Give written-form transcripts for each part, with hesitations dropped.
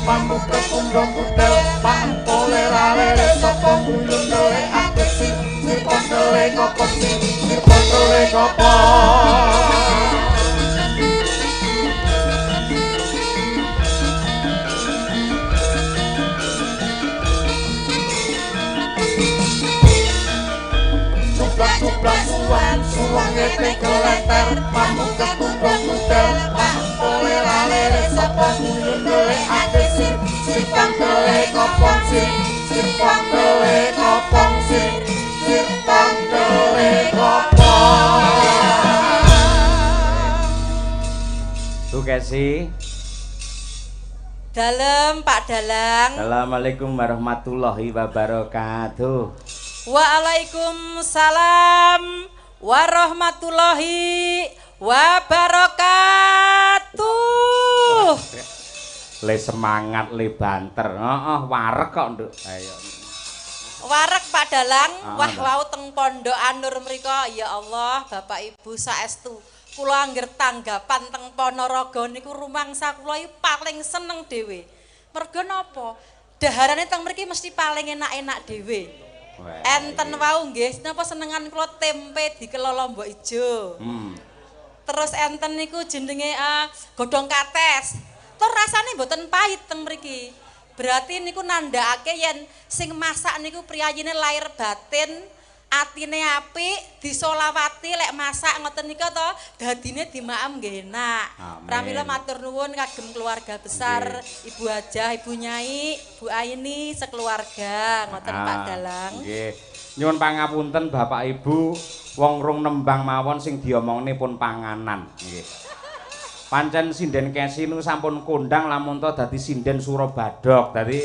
Pamuka pundong budal pampole lalere sapa guyung dele atus sipon dele kopong sipon dele kopong suplak suwang ngete keleter pamuka pundong budal pampole lalere sapa guyung dele atus sipang dele kopong sipang dele kopong sipang dele kopong Sukesi Dalem Pak Dalang. Assalamualaikum warahmatullahi wabarakatuh. Waalaikumsalam warahmatullahi wabarakatuh. Le semangat le banter. Heeh, wareg kok, Nduk. Ayo. Wareg Pak Dalang, wah wau teng Pondok Anur mriko, ya Allah, Bapak Ibu saestu. Kula angger tanggapan teng Ponorogo niku rumangsa kula iki paling seneng dhewe. Mergo napa? Daharane teng mriki mesti paling enak-enak dhewe. Enten wau nggih, napa senengan kula tempe dikelo lombok ijo. Terus enten niku jenenge godhong kates. Tur rasane mboten pahit teng mriki. Berarti niku nandhakake yen sing masak niku priyayine lair batin, atine apik, disolawati lek masak ngoten nika to, dadine dimaem nggih enak. Pramila matur nuwun kagem keluarga besar Ibu Hajah, Ibu Nyai, Bu Aini sekeluarga ngoten Pak Dalang. Nggih. Nyuwun pangapunten Bapak Ibu, wong rung nembang mawon sing diomongne pun panganan. Nggih. Pancen sinden Kesi niku sampun kondang lamun to dadi sinden Surabadok. Dadi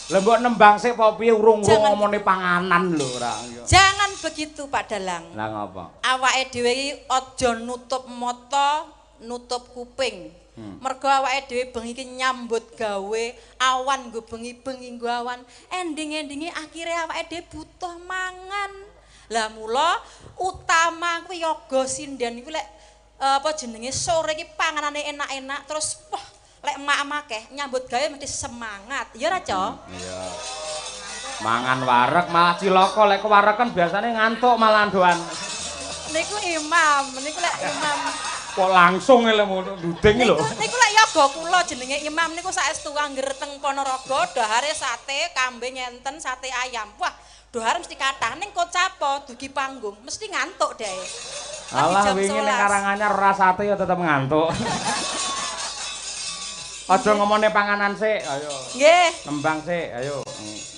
Lah mbok nembang sik apa piye urung ngomongne panganan lho ora. Jangan begitu Pak Dalang. Lah ngapa? Awake dhewe iki aja nutup mata, nutup kuping. Mergo awake dhewe bengi iki nyambut gawe, awan nggo bengi-bengi nggo awan. Ending-endinge akhire awake dhewe butuh mangan. Lah mula utama kuwi yoga sinden iku lek apa jenenge sore iki panganane enak-enak terus wah lek emak akeh nyambut gawe mesti semangat. Ya ora, Cok? Iya. Mangan wareg malah cilaka lek wareg kan biasane ngantuk malah ndoan. Niku imam, niku lek imam. Kok langsung elemu nduding lho. Niku lek yoga kula jenenge imam niku saestu angger teng Ponorogo dahare sate kambing enten sate ayam. Wah, dahar mesti kathah ning Kocapo dugi panggung mesti ngantuk deh. Alah wingi ning Karanganyar ora sate ya tetep ngantuk. Aja ngomongne panganan sik, ayo. Nggih. Nembang sik, ayo.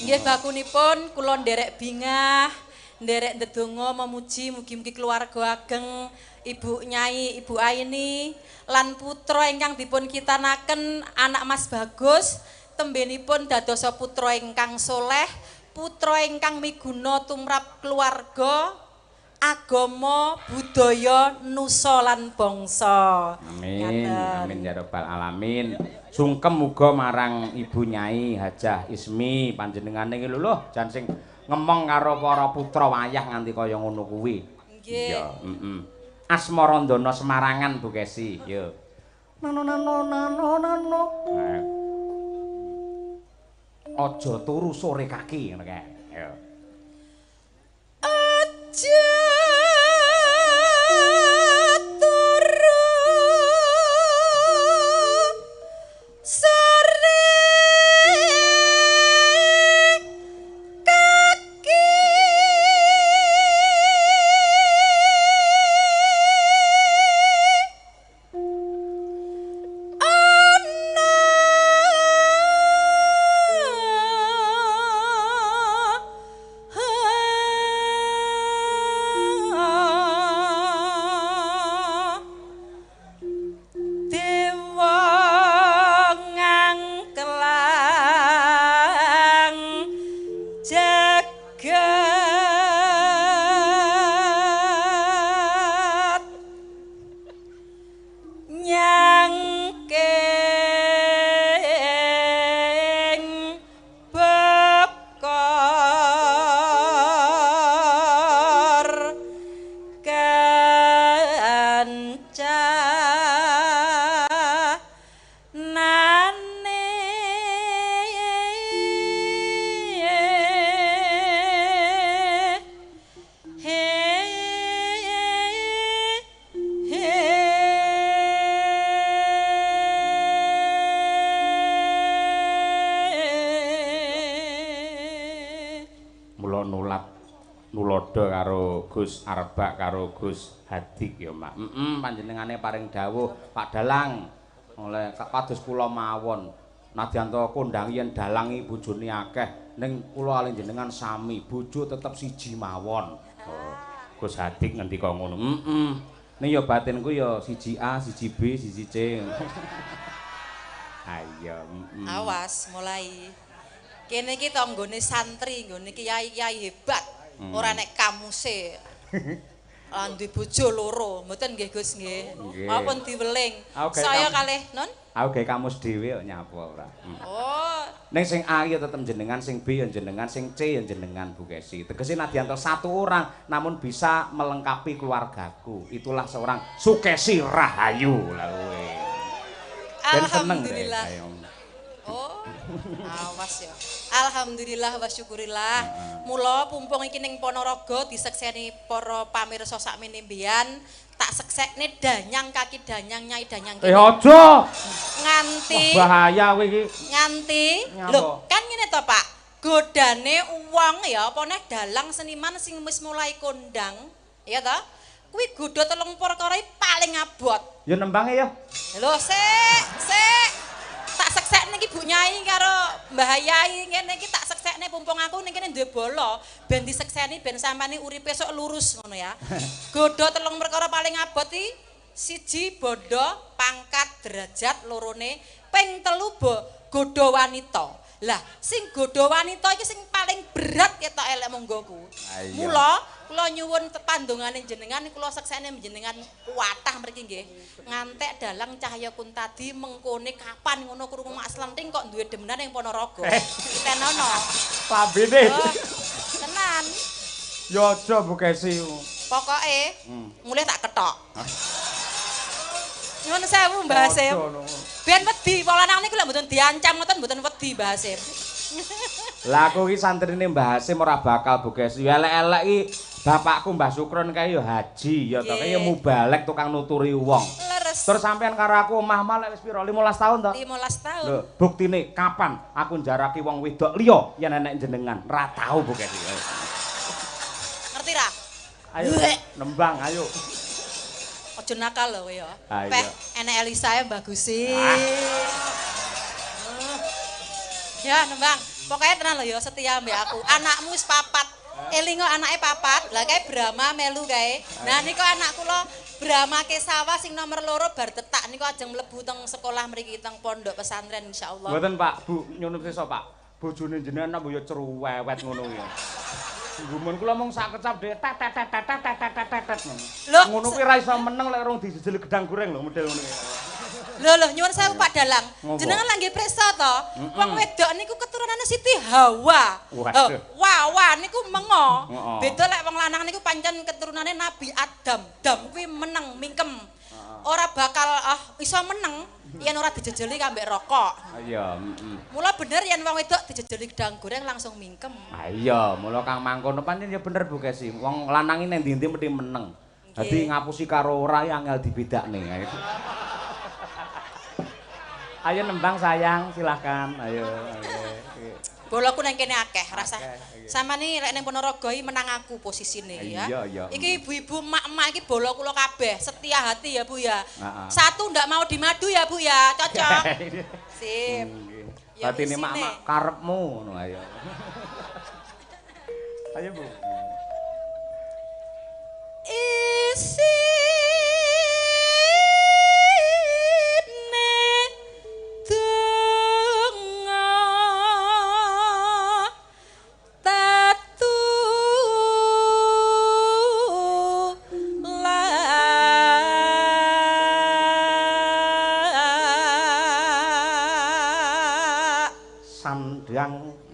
Nggih bakunipun kula nderek bingah, nderek ndedonga memuji mugi-mugi keluarga ageng Ibu Nyai, Ibu Aini lan putra ingkang dipun kitanaken anak Mas Bagus, tembenipun dadosa putra ingkang soleh, putra ingkang miguna tumrap keluarga, agama, budaya, nusa lan bangsa. Amin. Amin ya rabbal alamin. Sungkem muga marang Ibu Nyai Hajah Ismi panjenengane iki lho jan sing ngemong karo para putra wayah nganti kaya ngono kuwi. Nggih. Ya, Asmarandana Semarangan Bu Kesi, yo. Aja turu sore kaki ngono kae. Yo. Aja nulat nulodo karo Gus Arbak karo Gus Hadik ya Mak. Panjenengane paring dawuh Pak Dalang oleh kados kula mawon. Nadyan to kondang yen dalangi bojone akeh ning kula alih jenengan sami bojo tetep siji mawon. Oh, Gus Hadik ngendika ngono. Ning ya batinku ya siji A, siji B, siji C. Ayo, Awas mulai. Kene iki tanggane santri, nggone kiai-kiai hebat. Ora nek kamuse. Lan duwe bojo loro, mboten nggih Gus nggih. Maupun diweling. Saya kalih non. Aku gawe kamus dhewe kok nyapa ora. Oh. Ning sing A ya tetep jenengan, sing B ya jenengan, sing C ya jenengan Bu Kesi. Tegese nadyanto satu orang namun bisa melengkapi keluargaku. Itulah seorang Sukesi Rahayu lah kowe. Alhamdulillah. Oh, awas ya. Alhamdulillah wa syukurillah. Mula pumpung iki ning Ponorogo disekseni para pamirsa sakmene mbiyen, tak seksekne danyang kaki danyang Nyai Danyang kene. Aja. Nganti bahaya kowe iki. Nganti. Lho, kan ngene to, Pak. Godane wong ya apa neh dalang seniman sing wis mulai kondang, ya to? Kuwi godho telung perkara paling abot. Ya nembange ya. Lho, sik. Tak seksekne iki Bu Nyai karo Mbah Yai ngene iki tak seksekne pumpung aku ning kene duwe bola ben disekseni ben sampane uripe sok lurus ngono ya. Godho telung perkara paling abot iki siji bondo pangkat derajat lorone ping telu godho wanita. Lah sing godho wanita iki sing paling berat ketok elek monggoku. Mula kula nyuwun pandongane jenengan kula seksekne jenengan kuwatah mriki nggih. Ngantek dalang Cahya Kuntadi mengkone kapan ngono krungu Mak Slenting kok duwe demenan ning Ponorogo. Tenono. Pambene. Tenan. Ya aja Bu Kesi. Pokoke mulih tak ketok. Nyuwun sewu Mbah Hasim. Ben wedi wong lanang niku lek mboten diancam ngoten mboten wedi Mbah Hasim. Lah aku iki santrine Mbah Hasim ora bakal Bu Kesi. Elek-elek iki bapakku Mbah Sukron kae ya haji ya to kae ya mubalek tukang nuturi wong. Leres. Terus sampean karo aku omah lek wis pira 15 tahun to? 15 tahun. Lho, buktine kapan aku njaraki wong wedok liya yen enek jenengan? Ra tau Bu Kesi. Ngerti ra? Ayo nembang ayo. Aja nakal lho kowe ya. Ah, Peh iya. enek Elisa bagusi. Ya nembang. Pokoknya tenan lho ya setia mbek aku. Anakmu wis papat. Elingo anake papat. Lah kae Brahma melu kae. Nah niku anak kula Brahma Kesawa sing nomor 2 bar tetak niku ajeng mlebu teng sekolah mriki teng pondok pesantren insyaallah. Mboten Pak, Bu, nyuwun pirsa Pak. Bojone jenengan napa ya ceruwewet ngono ya. Gumun kula mung sak kecap dhek tet tet tet tet tet tet tet tet. Ngono kuwi ra iso meneng lek rong dijejeli gedang goreng lho model ngono. Lho nyuwun sewu Pak Dalang. Jenengan lagi presa to? Wong wedok niku keturunane Siti Hawa. Wah niku mengo. Beda lek wong lanang niku pancen keturunane Nabi Adam. Dam kuwi meneng mingkem. Ora bakal iso meneng yen ora dijejeli kambek rokok. Iya, Mula bener yen wong wedok dijejeli gedang goreng langsung mingkem. Iya, mula Kang mangkono pancen ya bener Bu Kesi. Wong lanang iki nek ndi-ndi mesti meneng. Dadi ngapusi karo ora ya angel dibedakne. Ayo nembang sayang, silahkan. Ayo. Bolaku nang kene akeh rasah. Samane lek ning Ponorogo iki menang aku posisine ya. Iya. Iki ibu-ibu mak-mak iki bola kula kabeh, setia hati ya Bu ya. Satu ndak mau dimadu ya Bu ya, cocok. Sip. Batine mak-mak karepmu ngono ayo. Ayo Bu.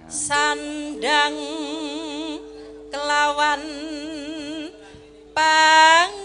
Sandang kelawan pangan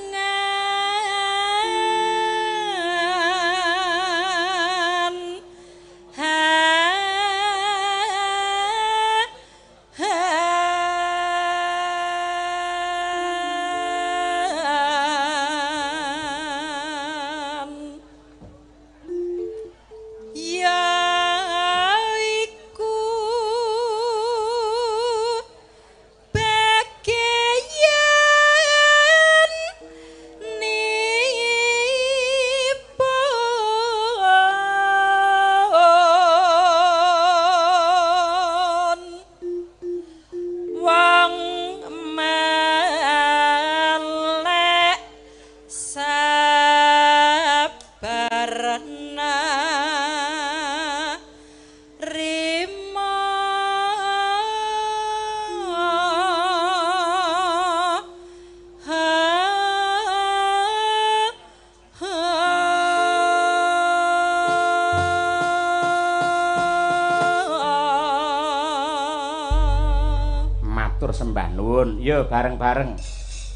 matur sembah nuwun. Yo bareng-bareng.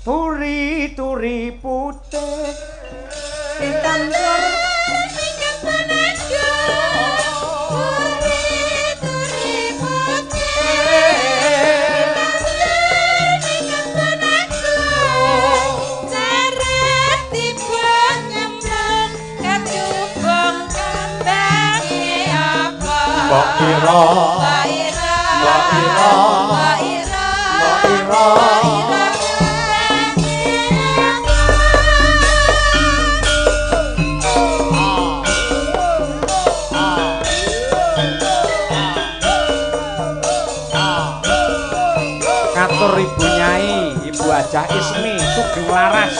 Turi-turi putih ditandur ing panega. Turi-turi putih ditandur ing panega. Jaret tiba nyemplung kacubung kembange apa? Mbok kira Mbok kira Katur Ibu Nyai, Ibu Hajah Ismi, Sugeng Laras.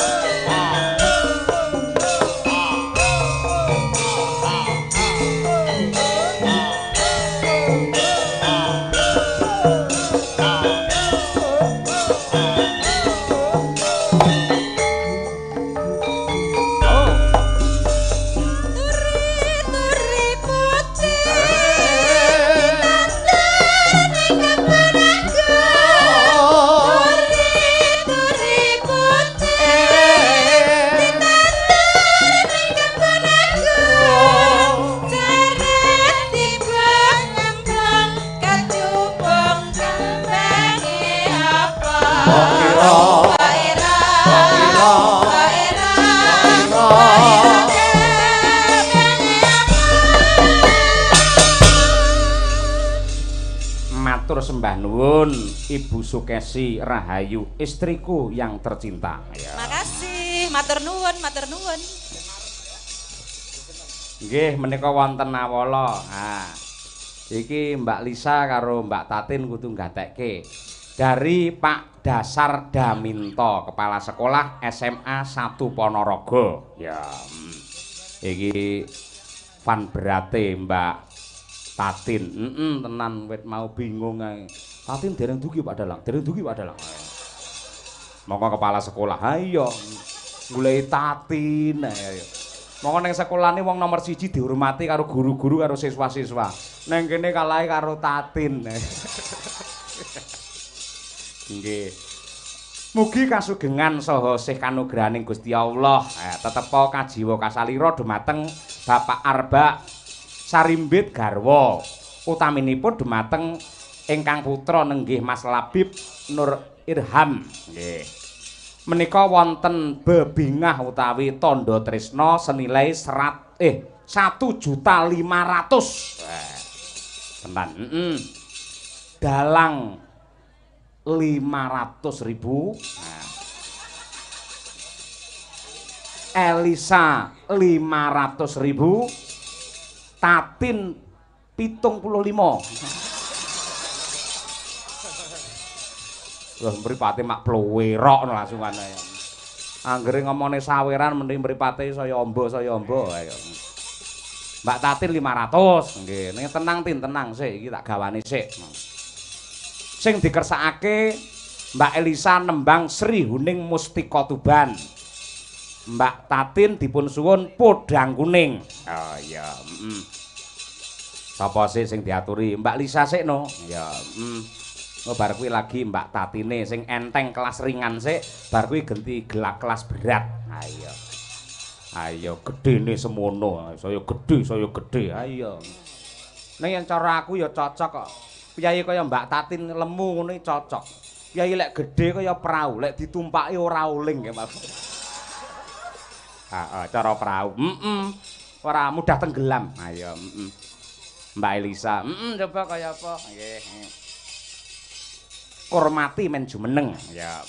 Sembah nuwun Ibu Sukesi Rahayu, istriku yang tercinta. Ya. Makasih, matur nuwun, matur nuwun. Nggih, menika wonten awala. Nah, iki Mbak Lisa karo Mbak Tatin kudu nggatekke dari Pak Dasar Daminto, Kepala Sekolah SMA 1 Ponorogo. Ya. Iki fan berate Mbak Tatin, tenan wit mau bingung ae. Tatin dereng dugi Pak Dalang, dereng dugi Pak Dalang. Monggo kepala sekolah, ayo goleki Tatin ayo. Monggo ning sekolahane wong nomor 1 dihormati karo guru-guru karo siswa-siswa. Ning kene kalahe karo Tatin. Nggih. Mugi kasugengan saha sih kanugrahaning Gusti Allah. Tetepa kajiwa kasalira dumateng Bapak Arba Sarimbit garwa, utaminipun dumateng ingkang putra nenggih Mas Labib Nur Irham. Nggih. Menika wonten bebingah utawi tandha tresna senilai 1.500.000. Tenan. Dalang 500.000. Elisa 500.000. Tatin 75. Wah, mripate mak plowerok langsungan ae. Anggere ngomone saweran mending mripate saya amba ayo. Mbak Tatin 500. Nggih, ning tenang Tin, tenang sik iki tak gawane sik. Sing dikersakake Mbak Elisa nembang Sri Huning Mustika Tuban. Mbak Tatin dipun suwun podang kuning. Oh iya, Sapa sih sing diaturi? Mbak Lisa sik no. Ya, bar kuwi lagi Mbak Tatine sing enteng kelas ringan sik, bar kuwi genti gelak kelas berat. Ayo. Ayo gedene semono. Saya gede. Ayo. Ning yen cara aku ya cocok kok. Piyayi kaya Mbak Tatin lemu ngono cocok. Piyayi lek gedhe kaya prau, lek ditumpaki ora uling ya, Mas. Cara perahu. Ora mudah tenggelam. Ayo, Mbak Elisa. Coba kaya apa? Nggih. Hormati men jumeneng. Ya.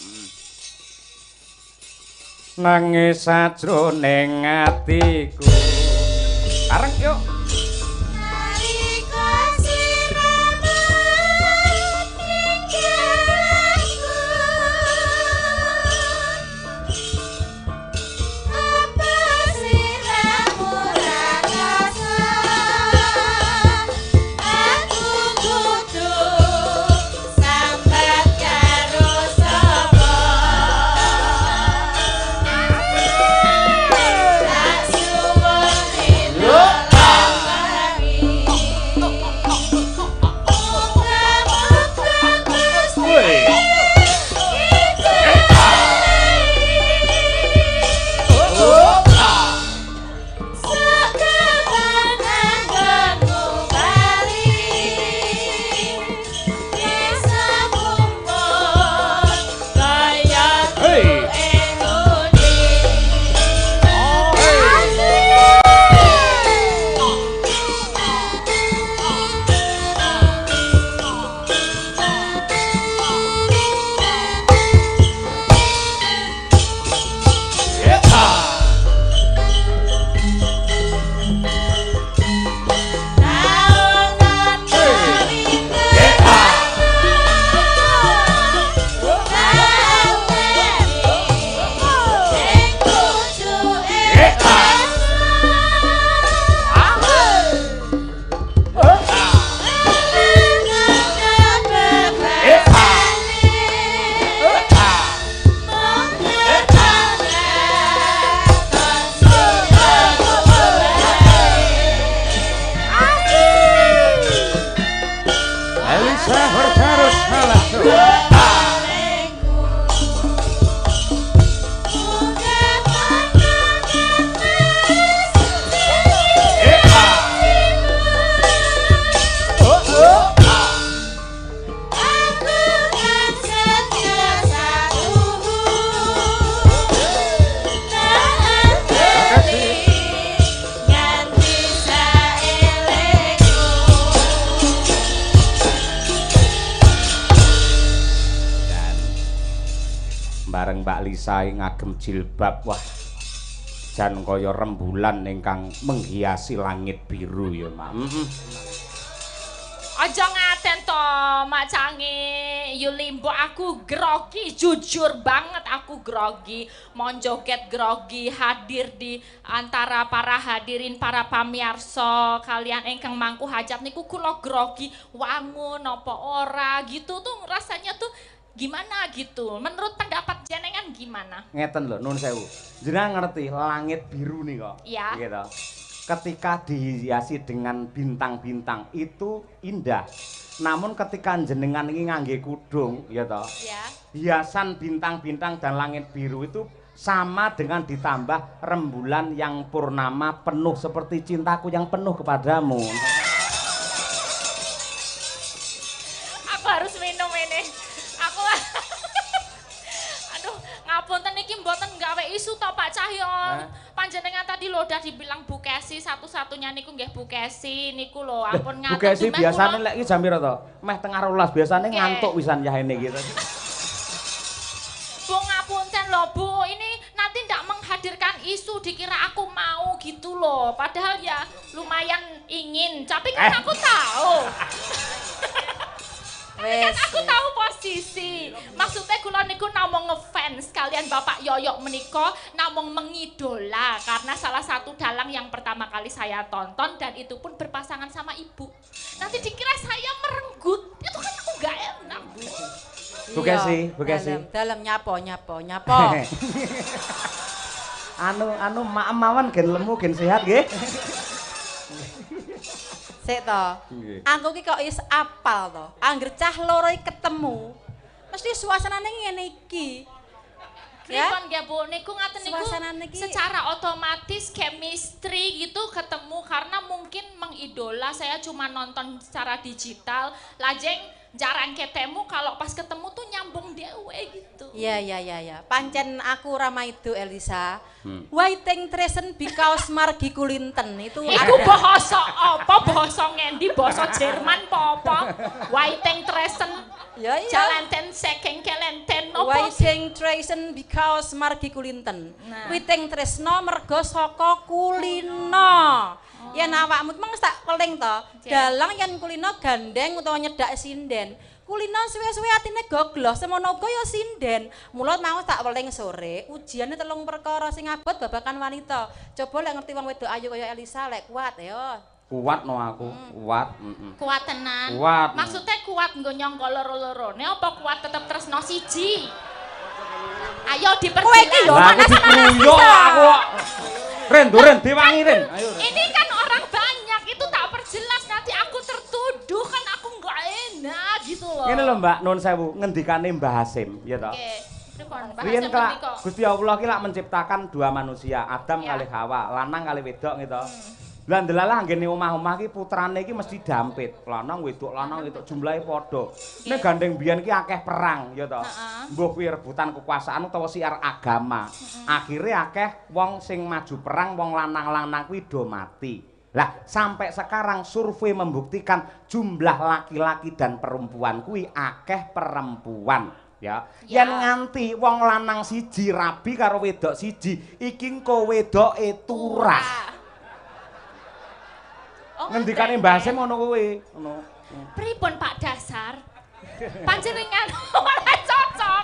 Nangis sajroning atiku. Areng yuk. Mbak Lisa ngagem jilbab wah jan kaya rembulan ingkang menghiasi langit biru ya Mak. Aja ngaten to, Mak Cange. Yulimbo aku grogi, jujur banget aku grogi. Mau joget grogi, hadir di antara para hadirin, para pamirsa kalian ingkang mangku hajat niku kula grogi, wangun napa ora gitu tuh rasanya tuh gimana gitu. Menurut pendapat jenengan gimana? Ngeten lho, nuwun sewu. Jenengan ngerti langit biru nih kok. Iya. Gitu. Ketika dihiasi dengan bintang-bintang itu indah. Namun ketika jenengan ini ngangge kudung, ya toh. Ya. Hiasan bintang-bintang dan langit biru itu sama dengan ditambah rembulan yang purnama penuh seperti cintaku yang penuh kepadamu. Aku harus minum ini. Aku aduh, ngapunten iki mboten gawe isu to Pak Cahyo. Panjenengan tadi lho udah dibilang Bu Kesi, satu-satunya niku nggih Bu Kesi niku lho, ampun ngaten. Bu Kesi biasane lek iki jam pira to? Meh tengah 12 biasane ngantuk wisan yahene gitu. Bu ngapunten lho Bu, ini nanti ndak menghadirkan isu dikira aku mau gitu loh. Padahal ya lumayan ingin, tapi kan aku tahu. Kan aku tahu posisi. Maksudnya kula niku namung ngefans kalian Bapak Yoyok menika namung mengidola karena salah satu dalang yang pertama kali saya tonton dan itu pun berpasangan sama ibu. Nanti dikira saya merenggut. Itu kan aku gak enak, Bu. Bu Kesi. Dalam nyapo. Anu maem mawon gen lemu gen sehat nggih. Sik to. Aku ki kok is apal to. Angger cah loro ketemu, mesti suasanane ngene iki. Pripun nggih Bu, niku ngaten niku Suasanane iki secara otomatis chemistry gitu ketemu karena mungkin mengidola saya cuma nonton secara digital, lajeng jarang ketemu kalau pas ketemu tuh nyambung dewe gitu. Iya. Pancen aku Ramaido Elisa. Waiting tresen because margi kulinten itu Iku bahasa apa? Bahasa ngendi? Bahasa Jerman apa? Waiting tresen. Ya iya. Jalenten sekeng kelenten opo? Waiting tresen because margi kulinten. Nah. Waiting tresno mergo saka kulino. Yen awakmu meng tak peling to, dalang yen kulino gandeng utawa nyedak sinden. Kulino suwe-suwe atine gogloh, semono uga ya sinden. Mula mau tak weling sore, ujiane 3 perkara sing abot babagan wanita. Coba lek ngerti wong wedok ayu kaya Elisa lek kuat ya. Kuat no aku, kuat. Kuat tenan. Kuat. Maksudnya kuat nggo nyangka loro-lorone apa kuat tetep tresno siji? Ayo diperjelas. Kowe iki yo Lah mana aku dikuyok aku. Ren diwangi Ren. Ayo. Ini kan orang banyak, itu tak perjelas nanti aku tertuduh kan aku nggak enak gitu loh. Ngene lho Mbak, nuwun sewu, ngendikane Mbah Hasim, ya toh. Oke. Pripun? Riyen Gusti Allah ki lak menciptakan dua manusia, Adam Ya. kali Hawa, lanang kali wedok gitu. Lah ndelalah nggene omah-omah ki putrane ki mesti dampit, lanang wedok jumlahe padha. Nek gandeng biyen ki akeh perang ya toh. Mbuh kuwi rebutan kekuasaan utawa siar agama. Akhire akeh wong sing maju perang, wong lanang-lanang kuwi do mati. Lah sampai sekarang survei membuktikan jumlah laki-laki dan perempuan kuwi akeh perempuan. Ya, yen nganti wong lanang siji rabi karo wedok siji, iki engko wedoke turah. Ngendikane Mbah Hasim ngono kuwi, ngono. Pripun Pak Dasar? Panjenengan ora cocok.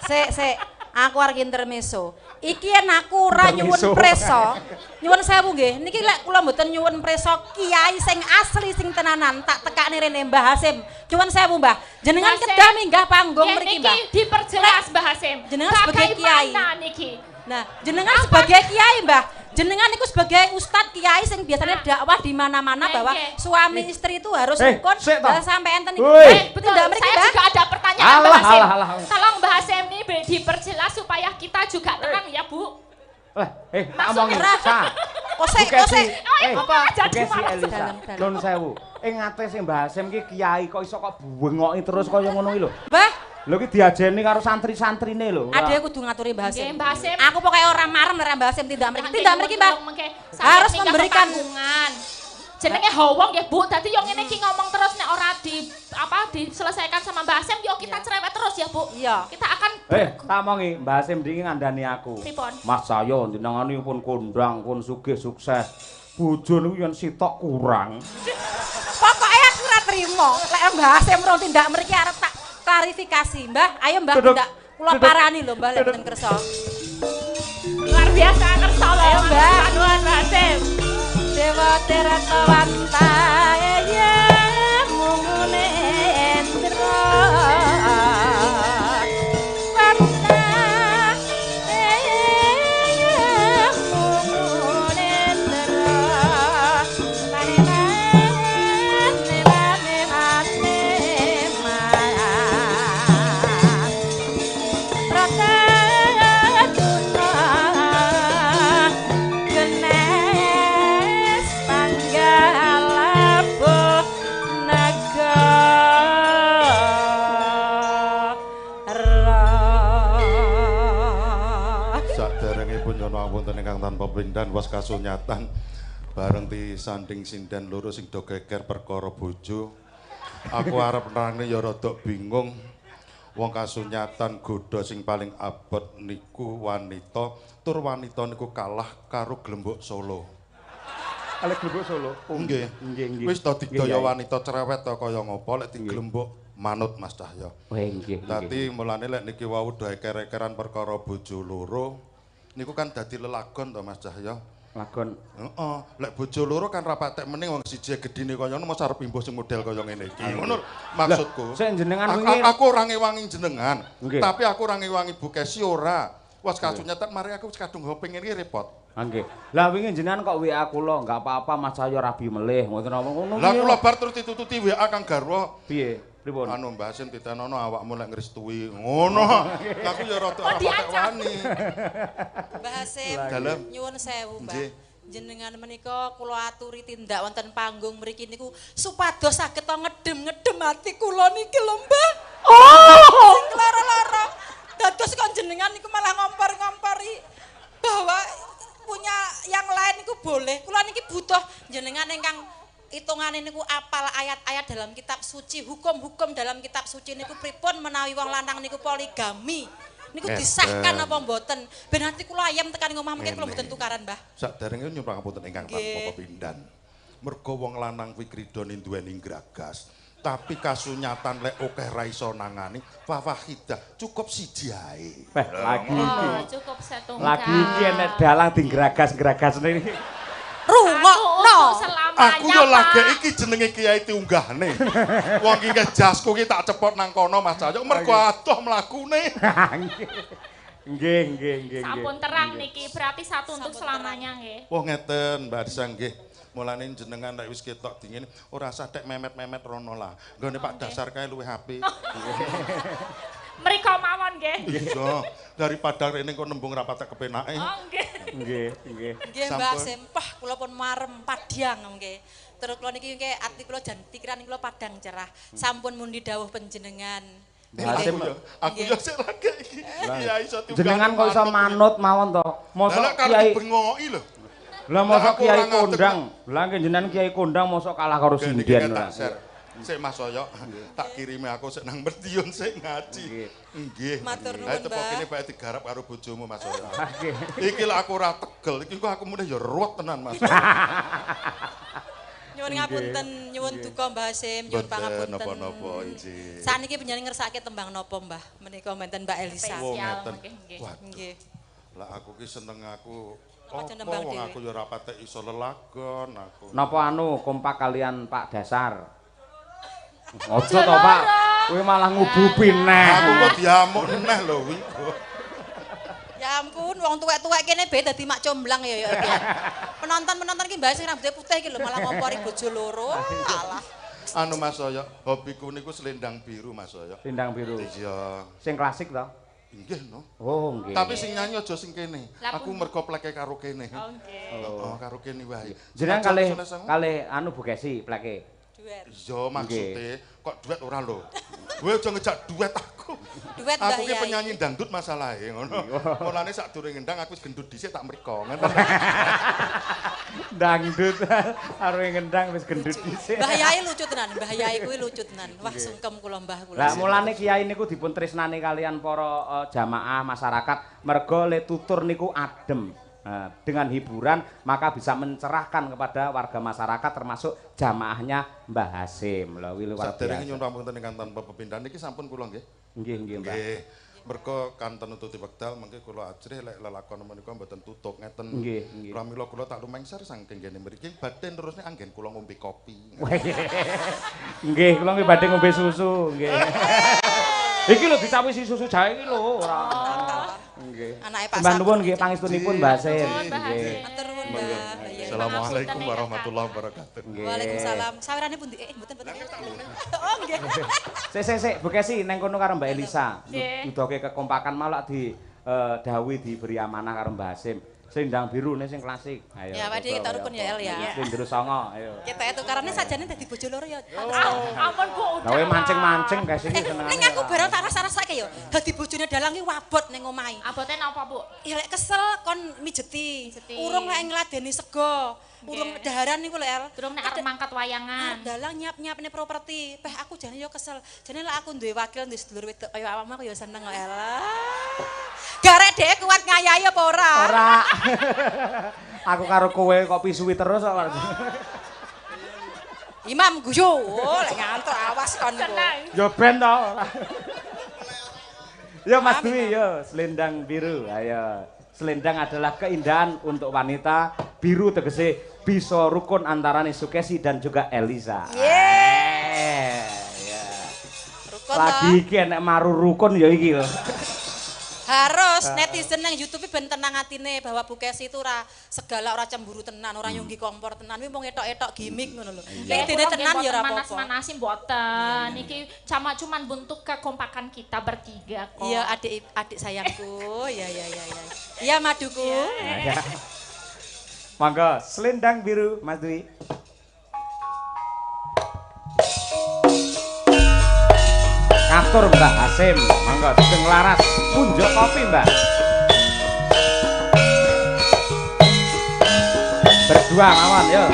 Sik, aku arep intermezzo. Iki yen aku ora nyuwun preso. Nyuwun sewu nggih. Niki lek kula mboten nyuwun preso kiai sing asli sing tenanan, tak tekakne rene Mbah Hasim. Nyuwun sewu Mbah. Jenengan kedah minggah panggung mriki Mbah. Niki diperjelas Mbah Hasim. Jenengan sebagai kiai. Niki. Nah, jenengan sebagai kiai Mbah. Jenengan itu sebagai ustadz kiai sing biasanya dakwah di mana-mana bahwa suami istri itu harus rukun sampai enten betul. Saya juga ada pertanyaan Mbah Hasim. Tolong Mbah Hasim ini diperjelas supaya kita juga tenang ya Bu. Ngomongin sa. Kose. Apa? Kesi Elisa. Nun sewu. Ngate sing Mbah Hasim ki kiai kok iso kok bengoki terus kaya ngono iki lho. Mbah, lho ki diajeni karo santri-santrine lho. Ade kudu ngaturi Mbah Hasim. Nggih, Mbah Hasim. Aku pokoknya orang marem nek Mbah Hasim tidak mriki. Tidak mriki, Mbah. Harus memberikan jenenge Howong nggih Bu. Dadi yo ngene iki ngomong terus nek ora diselesaikan sama Mbak Asem yo kita cerewet terus ya Bu. Iya. Kita akan tak mongi Mbak Asem iki ngandani aku. Pripun? Mas saya jenenganipun kondang pun sugih sukses. Bojo niku yen sitok kurang. Pokoke aku ora trimo. Lek Mbah Asem ro tindak mriki arep tak klarifikasi, Mbah. Ayo Mbah tindak kula parani lho Mbah lek mboten kersa. Luar biasa kersa lho. Ayo Mbah. Sanuan Mbak Asem. Dewa Teratawanta ya mungune endra. Tanpa pindan was kasunyatan bareng disanding sinden loro sing do geger perkara bojo. Aku arep nerangne ya rada bingung. Wong kasunyatan godha sing paling abot niku wanita, tur wanita niku kalah karo Glembok Solo. Kalih Glembok Solo. Nggih. Nggih. Wis to digdaya wanita cerewet to kaya ngapa lek diglembok manut Mas Cahya. Nggih. Dadi mulane lek niki wau do eker-ekeran perkara bojo loro niku kan dadi lelagon to Mas Cahya. Lagon. Heeh, lek bojo loro kan ra patek meneng wong siji gedine kaya ngono mos arep imbuh sing model kaya ngene iki. Ngono maksudku. Sik jenengan wingi aku ora ngewangi jenengan, okay. Tapi aku ora ngewangi Bu Kesi ora. Wes kasunyatan mari aku wis kadung pengen iki repot. Nggih. Lah wingi jenengan kok WA kula enggak apa-apa Mas Cahya rabi melih ngoten apa ngono. Lah kula bar terus ditututi WA Kang Garwa. Piye? Pripun? Anu Mbah Asim ditenono awakmu lek ngrestui. Ngono. Aku ya rada ora patek wani. Mbah Asim, nyuwun sewu, Mbah. Jenengan menika kula aturi tindak wonten panggung mriki niku supados saged ngedem-ngedem ati kula niki lho, Mbah. Oh, sing lara-lara. Dados kon jenengan niku malah ngompor-ngompori bahwa punya yang lain niku boleh. Kula niki butuh jenengan ingkang hitungane niku apal ayat-ayat dalam kitab suci, hukum-hukum dalam kitab suci niku pripun menawi wong lanang niku poligami. Niku disahkan apa mboten? Ben ati kula ayam tekan ngomah mungkin kula mboten tukaran, Mbah. Saderenge nyuwun ngapunten ingkang tanpa pindan. Mergo wong lanang kuwi kridone duweni gragas. Tapi kasunyatan lek akeh ra iso nangani, fawahidah cukup siji ae. Lagi iki. Cukup setunggal. Lagi iki nek dalang digragas-gragas niki. Rungokno. Aku yo lagi iki jenenge Kiai Tiunggahne. Wong iki jasku iki tak cepot nang kono Mas Cahyo mergo adoh mlakune. Nggih. Sampun terang niki berarti satu untuk selamanya nggih. Wah ngeten Mbak Arsa nggih. Mulane jenengan nek wis ketok dingin ora usah tek memet-memet rono lah. Nggone Pak Dasar kae luwih apik. Mriko mawon nggih. Iya, daripada rene kok nembung ra patek kepenake. Oh nggih. Nggih. Nggih Mbak Asim, kula pun marem padhang nggih. Terus kula niki nggih ati kula jan pikiran kula padhang cerah. Sampun mundi dawuh panjenengan. Aku yo sik lagi iki. Iya iso tiung. Jenengan kok iso manut mawon to. Mosok Kiai bengoki lho. Lah mosok Kiai kondang. Lah jenengan Kiai kondang mosok kalah karo sinden. Sik Mas Soyo, tak kirimi aku sik nang Merdion sik ngaji. Nggih. Matur nuwun, Mbak. Ayo tepokene bae digarap karo bojomu Mas Soyo. Nggih. Iki lek aku ora tegel, iki kok aku mulih ya ruwet tenan Mas. Nyuwun ngapunten, nyuwun duka Mbah Asim, nyuwun pangapunten. Napa-napa injih. Saniki panjenengan ngersake tembang napa Mbah? Menika menten Mbak Elisa. Spesial nggih. Nggih. Lah aku ki seneng aku Apa wong aku ya ora patek iso lelagon aku. Napa anu kompak kalian Pak Dasar? Ojo to Pak, kowe malah ngububi neh. Aku kok diamuk neh lho kuwi. Ya ampun, wong tuwek-tuwek kene bae dadi mak comblang ya iki. Penonton-penonton iki mbah sing rambutnya putih iki lho malah ngompori bojo loro. Alah. Anu Mas Soyo, hobiku niku selendang biru Mas Soyo. Selendang biru. Iya. Sing klasik to? Nggih no. Oh nggih. Tapi sing nyanyi aja sing kene. Aku mergo pleke karo kene. Oh nggih. Oh, karo kene wae. Jenengan kalih anu Bu Kesi pleke. Duet. Iya maksudnya kok duet ora lho. Kowe aja ngejak duet aku. Duet Aku Mbah ki Yai. penyanyi dangdut masalahe ngono. Mulane sadurunge ngendang aku wis gendut dhisik tak mriko. Ngoten. Dangdut karo ngendang wis gendut dhisik. Mbah Yai lucu tenan, Mbah Yai kuwi lucu tenan. Wah sungkem kula Mbah kula. Lah mulane kiai niku dipun tresnani kalian para jamaah masyarakat mergo le tutur niku adem. Dengan hiburan maka bisa mencerahkan kepada warga masyarakat termasuk jamaahnya Mbah Hasim. Lha luar biasa. Saderenge nyuwun pamunten ingkang tanpa pepindhan niki sampun kula nggih. Nggih, Mbah. Nggih. Mergo kanten nututi wekdal mengke kula ajrih lek lelakon menika mboten tutuk ngeten. Nggih. Pramila kula tak lumengser saking kene mriki badhe terusne anggen kula ngombe kopi. Nggih, kula nggih badhe ngombe susu, nggih. Iki lho dicawisi susu jahe iki lho ora. Nggih. Anake Pak Mbah nuwun nggih pangestunipun Mbah Hasim. Nggih. Matur nuwun Mbah. Assalamualaikum warahmatullahi wabarakatuh. Waalaikumsalam. Sawirane pundi? Mboten. Oh nggih. Sik, Bukesi neng kono karo Mbak Elisa. Nggih. Dudoke kekompakan malah di dawuhi diberi amanah karo Mbah Hasim. Selendang biru nih sing klasik. Ayo. Ya, Pak kita rukun ya El ya. Slendro songo, ayo. Kita tukarane sajane dadi bojo loro ya. Ampun Bu. Gawe mancing-mancing guys iki seneng. Ning aku barang tak rasa-rasake ya. Dadi bojone dalang iki wabot ning omahe. Abote napa Bu? Ya lek kesel kon mijeti. Urung lek ngladeni sego. Urung daharan niku lek El. Durung nek arep mangkat wayangan. Dalang nyiap-nyiapne properti. Peh aku jane yo kesel. Jane lek aku duwe wakil duwe sedulur wedok kaya awakmu aku yo seneng kok El. Garek dhek kuat ngayahi apa ora? Ora. Aku karo kowe kok pisuwi terus kok. Imam guyu. Oh, lek ngantuk awas kon niku. Yo ben to. Yo Mas Dwi yo selendang biru. Ayo. Selendang adalah keindahan untuk wanita. Biru tegese bisa rukun antarane Sukesi dan juga Elisa. Yeah. Rukun Lagi iki enek maru rukun ya iki lho. Harus netizen yang YouTube ben tenang atine bahwa Bukesi itu ora segala ora cemburu tenan, ora nyunggi kompor tenan, kuwi mung etok-etok gimmick ngono lho. Nek dene tenan ya ora apa-apa. Manas-manasin mboten. Niki cuman bentuk kekompakan kita bertiga kok. Iya, adik sayangku. Ya. Iya, maduku. Monggo, selendang biru Mas Dwi. Katur Mbak Hasim, monggo sugeng laras punjo kopi Mbak. Berdua mawon yo.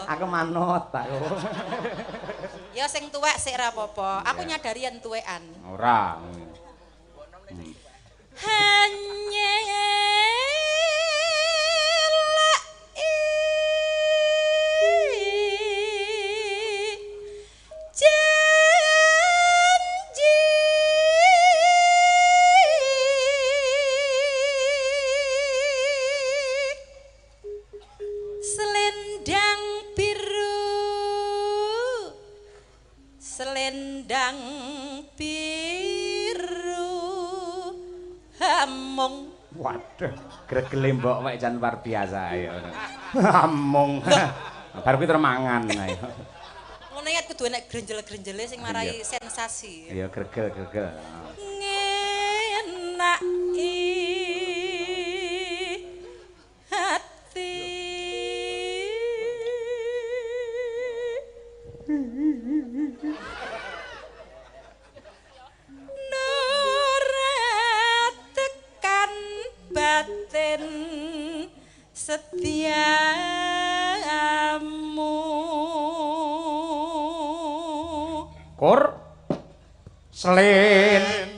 Aku manut aku. Ya sing tuwek sik ra apa-apa. Aku nyadari yen tuwekan. Ora. Hanya selendang biru hamung. Waduh, gregele mbok wek jan luar biasa ya. Hamung. Bar kuwi termangan ayo. Ngono iki kudu enek grenjel-grenjele sing marai sensasi. Iya, gregel-gregel. Ngenaki hati. Batin setiamu. Kur selendang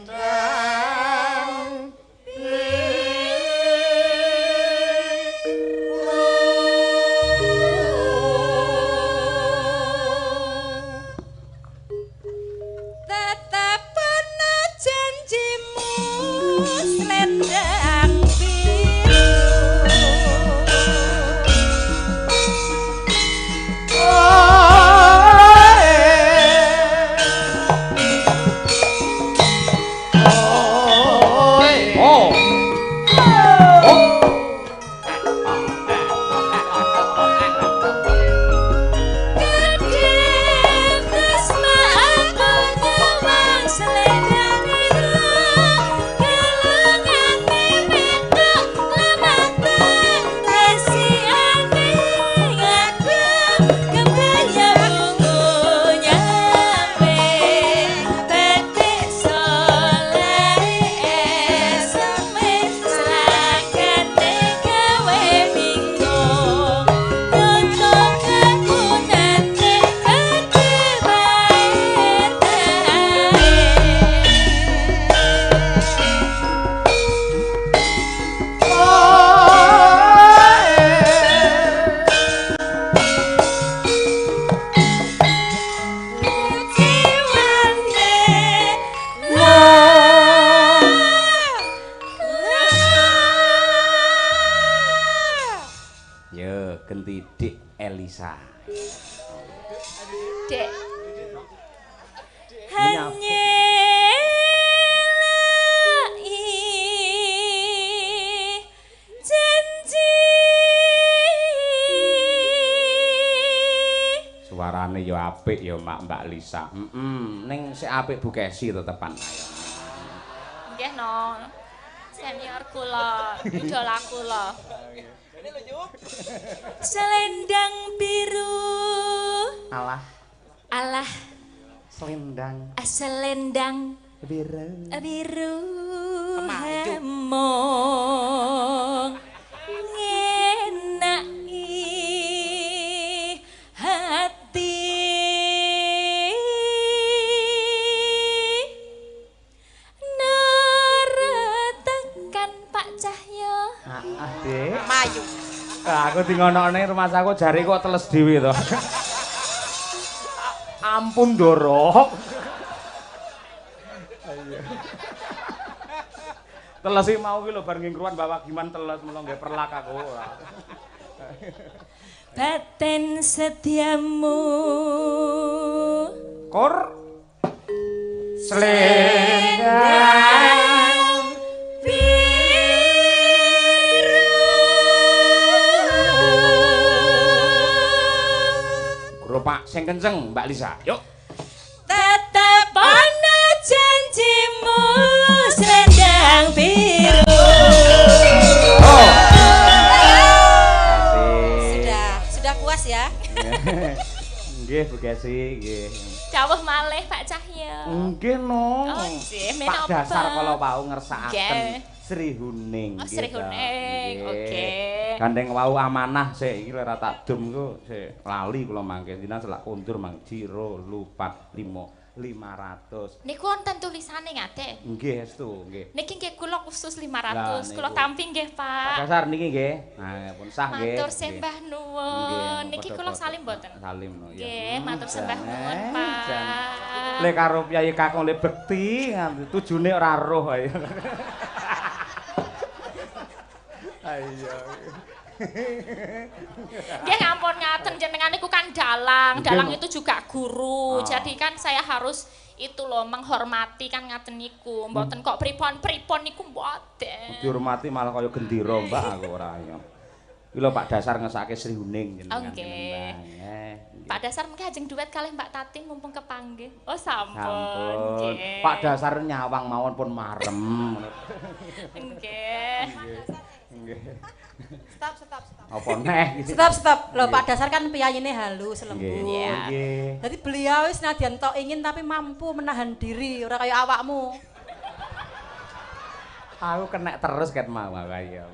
Tetapana janjimu selendang biru. genti Dik Elisa. Dek. Suarane ya apik ya Mbak Lisa. Ning sik apik Bu Kesi tetepan. Nggih no. Senior kula, idola kula. Selendang biru. Alah. Alah. Selendang. Selendang biru. Biru. Hemong. Ngenaki hati. Neretekan Pak Cahyo. Dek. Mayu. Aku dingonokne rumah saku jari kok teles dhewe to. Ampun Ndoro. Teles iki mau ki lho bar ngingkruan bawa giman teles mulo nggih perlak aku. Baten setiamu. Kur selendang biru. Grupak sing kenceng Mbak Lisa. Yuk. Tetap ana janjimu selendang biru. Oh. Sudah puas ya? Nggih Bu Kesi, nggih. Dawuh malih Pak Cahyo. Nggih no. Oh, nggih, Pak dasar kala wau ngersakaken Nggih. Sri Huning. Oh, Sri Huning. Oke. Gandeng wau amanah sik iki ora tak dum ku sik lali kula mangke dina selak kondur mang jiro lupat 500. Niku wonten tulisane nggih, Nggih estu, nggih. Niki nggih kula khusus 500. Lah, Kula niku. tampi nggih, Pak Pak. dasar niki nggih. Nah, pun sah nggih. Matur Nggih. sembah nuwun. Niki kula salim mboten? Salim no ya. Nggih, matur sembah nuwun, jan. Pak. Le karo Kyai Kakung le bekti tujune ora roh ae. Ayo. Nggih ngampun ngaten jenengan niku kan dalang. Nggih, Dalang no. itu juga guru. Ah. Jadi kan saya harus itu loh menghormati kan ngaten niku. Mboten kok pripon-pripon niku mboten. Dihormati malah kaya gendera Mbak aku ora ya. Iki lho Pak Dasar ngesake Sri Huning jenengan. Oke. Nggih. Pak Dasar mungkin ajeng duet kalih Mbak Tating mumpung kepanggih. Oh sampun. Sampun. Nggih. Pak Dasar nyawang mawon pun marem. Nggih. Nggih. Stop. Apa neh? Stop. Loh Nggih. Pak Dasar kan piyayine halus lembut. Nggih. Nggih. Jadi beliau wis nadyan tok ingin tapi mampu menahan diri, ora kaya awakmu. Aku kena terus ket mau kaya.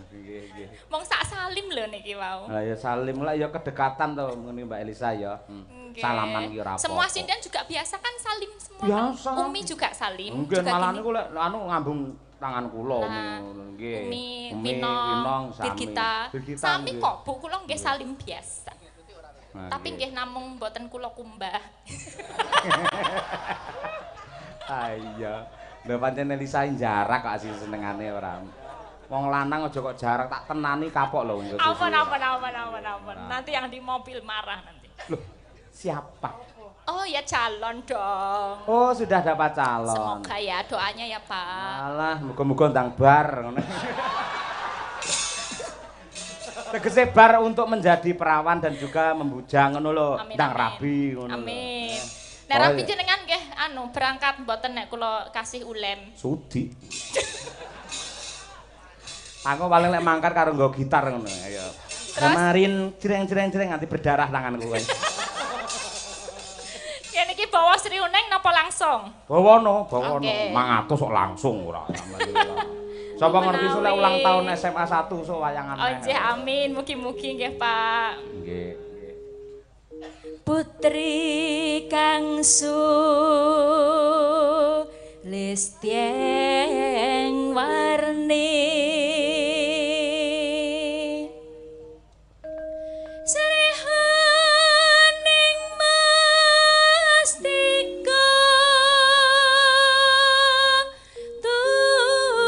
Nggih, nggih. Wong sak salim lho niki wau. Lah ya salim lah ya kedekatan to ngene Mbak Elisa ya. Nggih. Salaman ki ora apa. Semua sinden juga biasa kan salim semua. Biasa. Umi juga salim. Mungkin juga malah gini. niku lek anu ngambung tangan kula Nah, nggih. Umi, Winong, Winong, Sami. Birgita. Birgita, Sami nggih. kok Bu kula nggih salim biasa. Nah, Tapi nggih namung mboten kula kumbah. Ah iya. Lha pancen Elisa jarak kok sing senengane ora. Wong lanang aja kok jarak tak tenani kapok lho. Ampun. Nanti yang di mobil marah nanti. Loh, siapa? Oh ya calon dong. Oh, sudah dapat calon. Semoga ya doanya ya Pak. Alah, muga-muga ndang bar ngono. Tegese bar untuk menjadi perawan dan juga membujang ngono lho, Amin, ndang amin. rabi ngono lho. Amin. Oh, Nek rabi iya. jenengan nggih anu berangkat mboten nek kula kasih ulem. Sudi. Aku paling lek mangkat karo nggo gitar ngono ya. Kemarin jreng nganti berdarah tanganku kowe. Ya niki bawa Sri Uneng napa langsung? Bawono, Oke. 500 kok langsung ora. Sapa ngerti Menawi. sulek ulang tahun SMA 1 so wayangan. Oh nggih amin, mugi-mugi nggih Pak. Nggih. Putri Kangsu Listieng Warni Srihaning Mastika Tuban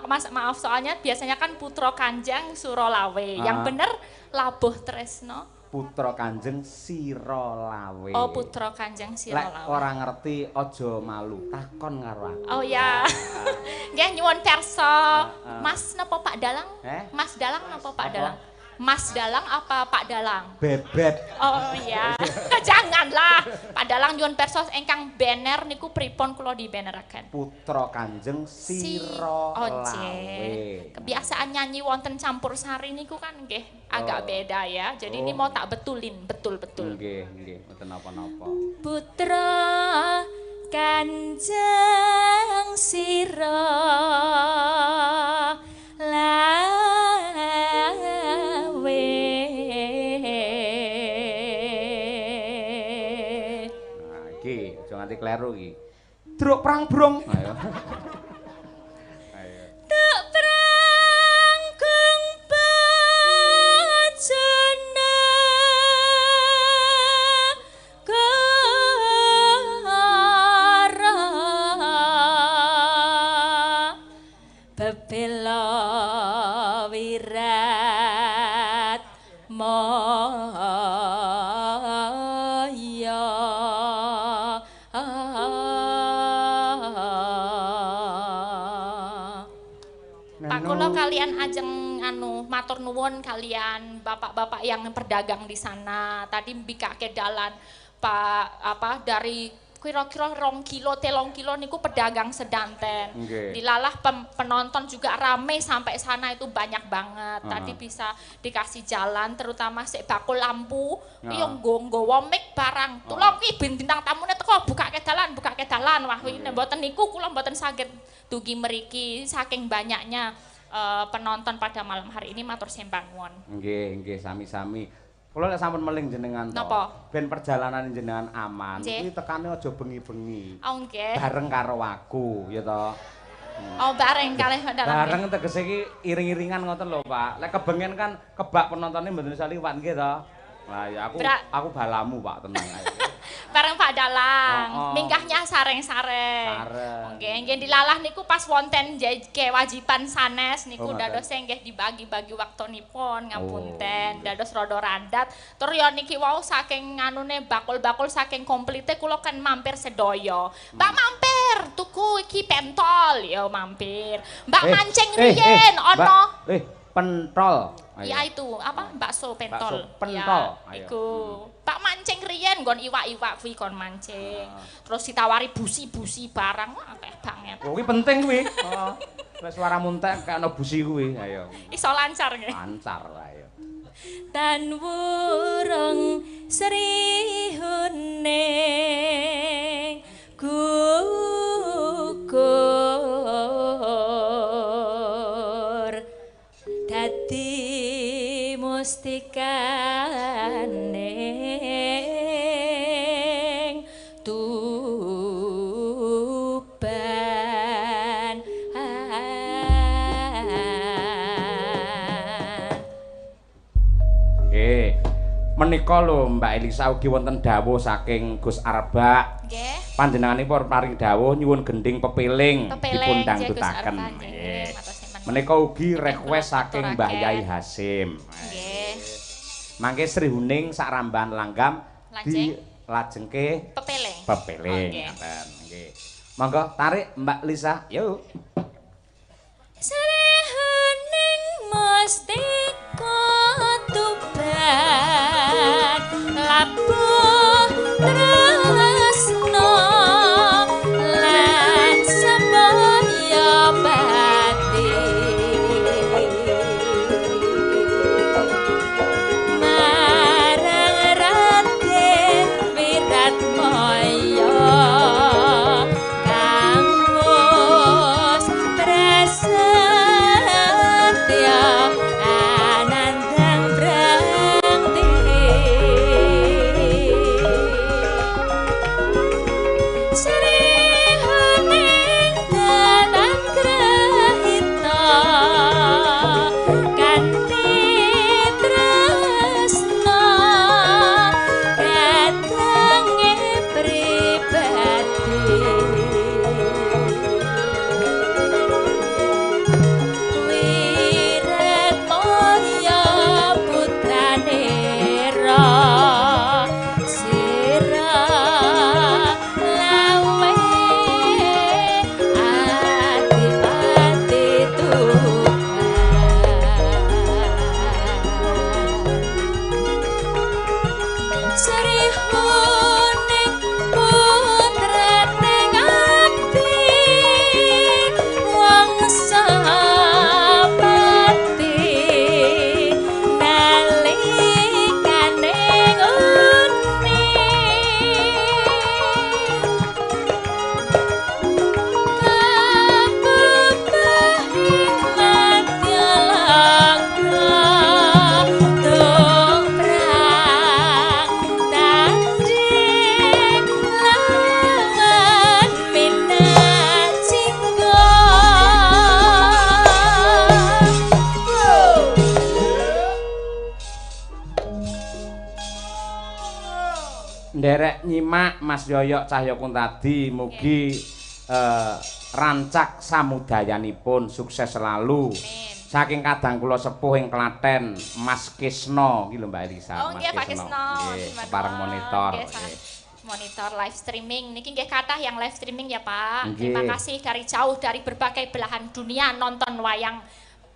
Mas, maaf soalnya biasanya kan Putra Kanjeng Surolawe. Yang bener Labuh Tresno. Putra Kanjeng Sirolawe. Oh, Putra Kanjeng Lek Sirolawe. ora ngerti aja malu, takon karo aku. Oh ya. Nggih nyuwun perso. Mas napa Pak Dalang? Mas Dalang napa Pak Dalang? Mas Dalang apa Pak Dalang? Bebet. Oh iya. Janganlah. Pak Dalang nyuwun perso ingkang banner niku pripun kula di banneraken. Putra Kanjeng Sirolawe. Kebiasaan nyanyi wonten campur sari niku kan nggih agak beda ya. Jadi ini mau tak betulin, betul-betul. Nggih, mboten napa-napa. Putra Kanjeng Sirolawe. Nah, iki aja nganti kleru iki. Druk perang brong. Ayo. Ayo. Tak prangkung bajana kara bebela wirat moya Pak kula kalian ajeng anu matur nuwun kalian bapak-bapak yang berdagang di sana. Tadi mbikake dalan Pak apa dari kira-kira 2 kilo 3 kilo niku pedagang sedanten. Nggih. Dilalah penonton juga rame sampai sana itu banyak banget. Tadi bisa dikasih jalan terutama sik bakul lampu. Iya nggawa mic barang. Tulung ki bintang tamune teko bukake dalan. Wah ini mboten niku kula mboten saged dugi mriki saking banyaknya penonton pada malam hari ini matur sembah nuwun. Nggih, sami-sami. Kula lek sampun meling jenengan to. Napa? Ben perjalanan jenengan aman. Nggih. Kuwi tekane aja bengi-bengi. Oh nggih. Bareng karo aku, ya to. Oh bareng kalih dalam. Bareng tegese iki iring-iringan ngoten lho, Pak. Lek kebengen kan kebak penontonnya mboten iso liwat nggih to. Lah ya aku balamu, Pak, tenang ae. Bareng Pak Dalang. Minggahnya sareng-sareng. Sareng. Nggih dilalah niku pas wonten kewajiban sanes niku dados nggih dibagi-bagi waktunipun ngapunten. Dados rada randat. Tur ya niki wau saking nganune bakul-bakul saking komplite kula kan mampir sedaya. Mbak mampir tuku iki pentol ya mampir. Mbak mancing riyen ana. Pentol. Iya itu apa bakso pentol. Bakso pentol. Ya, iku. Pak mancing riyen nggon iwak-iwak kuwi kon mancing. Terus ditawari busi-busi barang wah akeh banget. Oh, kuwi penting kuwi. Heeh. Wis suaramu entek kaya ana busi kuwi. Ayo. Iso lancar nggih. Lancar ayo. Tan wurung srihuning gugur dadi mustikaning Tuban. Menika lho Mbak Elisa ugi wonten dawuh saking Gus Arba. Nggih. Panjenenganipun paring dawuh nyuwun gending pepiling dipun dangdutaken. Nggih. Menika ugi request saking Mbah Yai Hasim. Nggih. Mangke Srihuning sak rambahan langgam dilajengke pepiling. Pepiling. Ngaten nggih. Monggo tarik Mbak Lisa. Yuk. Srihuning mustika Tuban labuh tresno lan samaya pati marang Raden Wiratmaya kang wis prasetya anandang brangti Srihuning datang grahita kanthi tresna kadange pribadi Wiratmaya putrane Ra sira lawe adipati Tuban Srihuning putrane ngabdi wangsa pati nalikane nguni kabebahing madya langka dongprang tanding lawan minacinggo Nderek nyimak Mas Yoyok Cahyakuntadi mugi rancak samudayanipun sukses selalu. Saking kadang kula sepuh ing Klaten Mas Kisno iki lho Mbak Elisa. Oh nggih Pak Kisno. Nggih, bareng monitor. Monitor live streaming. Niki nggih kathah yang live streaming ya Pak. Nggih. Terima kasih dari jauh dari berbagai belahan dunia nonton wayang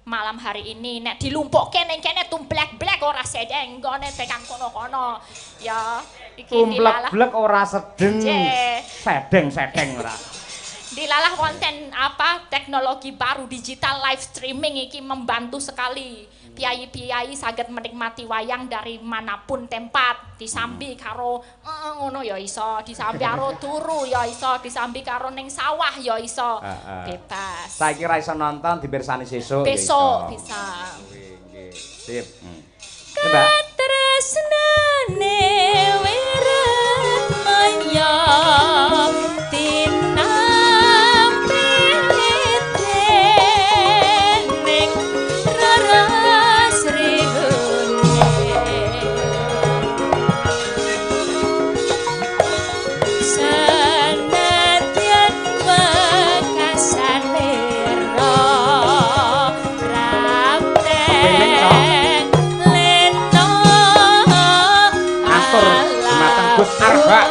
malam hari ini. Nek dilumpukke ning kene tumblek-blek ora sedeng nggone tekan kono-kono. Ya, iki dilalah. Tumblek-blek ora sedeng. Nggih. Sedeng-sedeng ora. Dilalah konten apa teknologi baru digital live streaming iki membantu sekali piyai-piyai saged menikmati wayang dari manapun tempat disambi karo ngono ya iso disambi karo turu ya iso disambi karo ning sawah ya iso bebas Saiki ra iso nonton dipirsani sesuk besok bisa nggih sip Mbak tresnane Wiratmaya Gus Arba.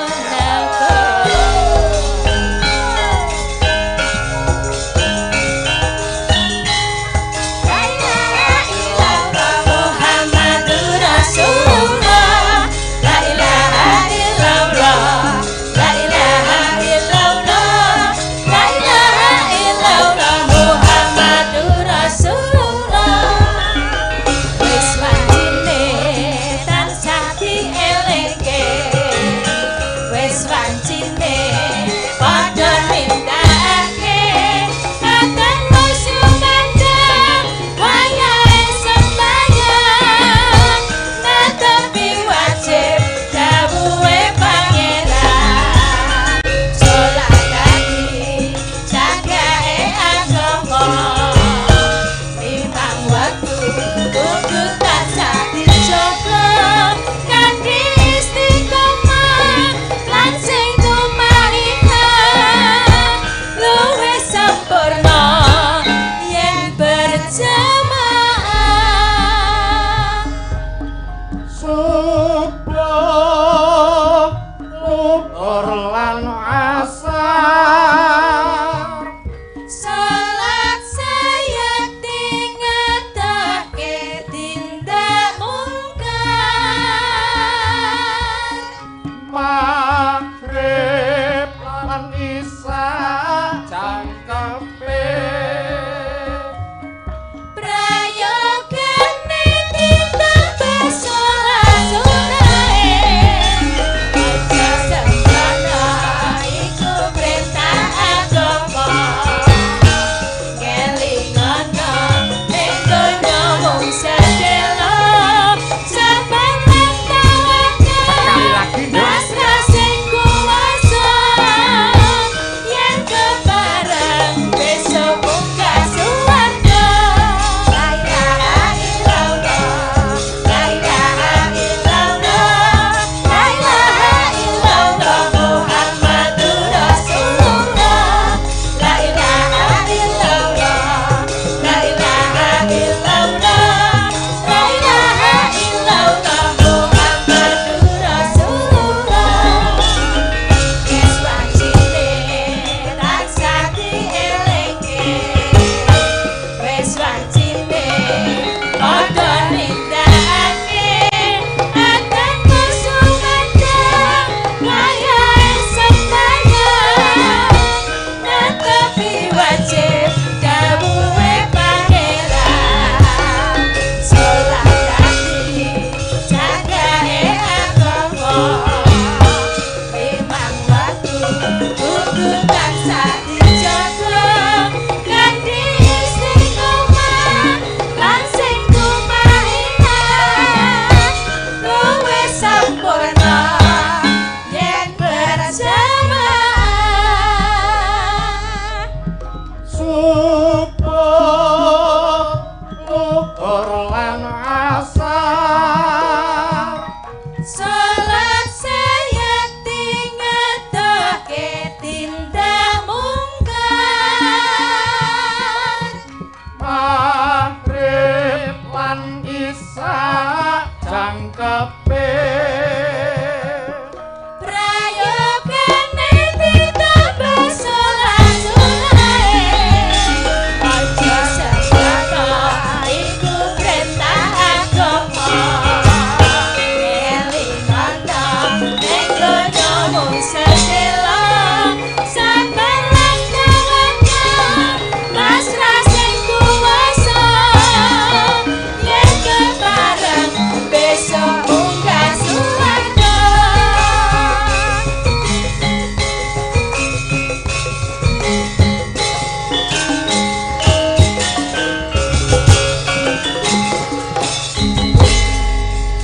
Muhammad cangkepe Prayogane ditambah sulah-sulahe Aja sabaka iku perintah agama Elingana ning donya sedelo sabar lan tawakal pasrah sing kuwasa yen kepareng besok unggah suwarga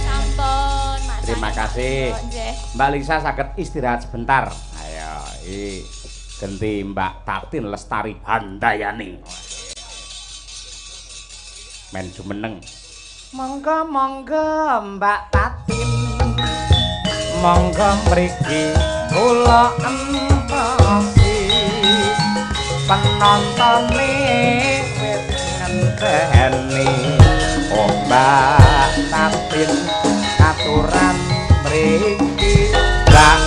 sampun Mas Terima kasih. Nggih. Mbak Lisa saged istirahat sebentar. Ayo, iki ganti Mbak Tatin Lestari Handayani. Men jumeneng. Monggo Mbak Tatin. Monggo mriki kula entosi. Penontone wis ngenteni. Oh Mbak Tatin aturan mriki Mbak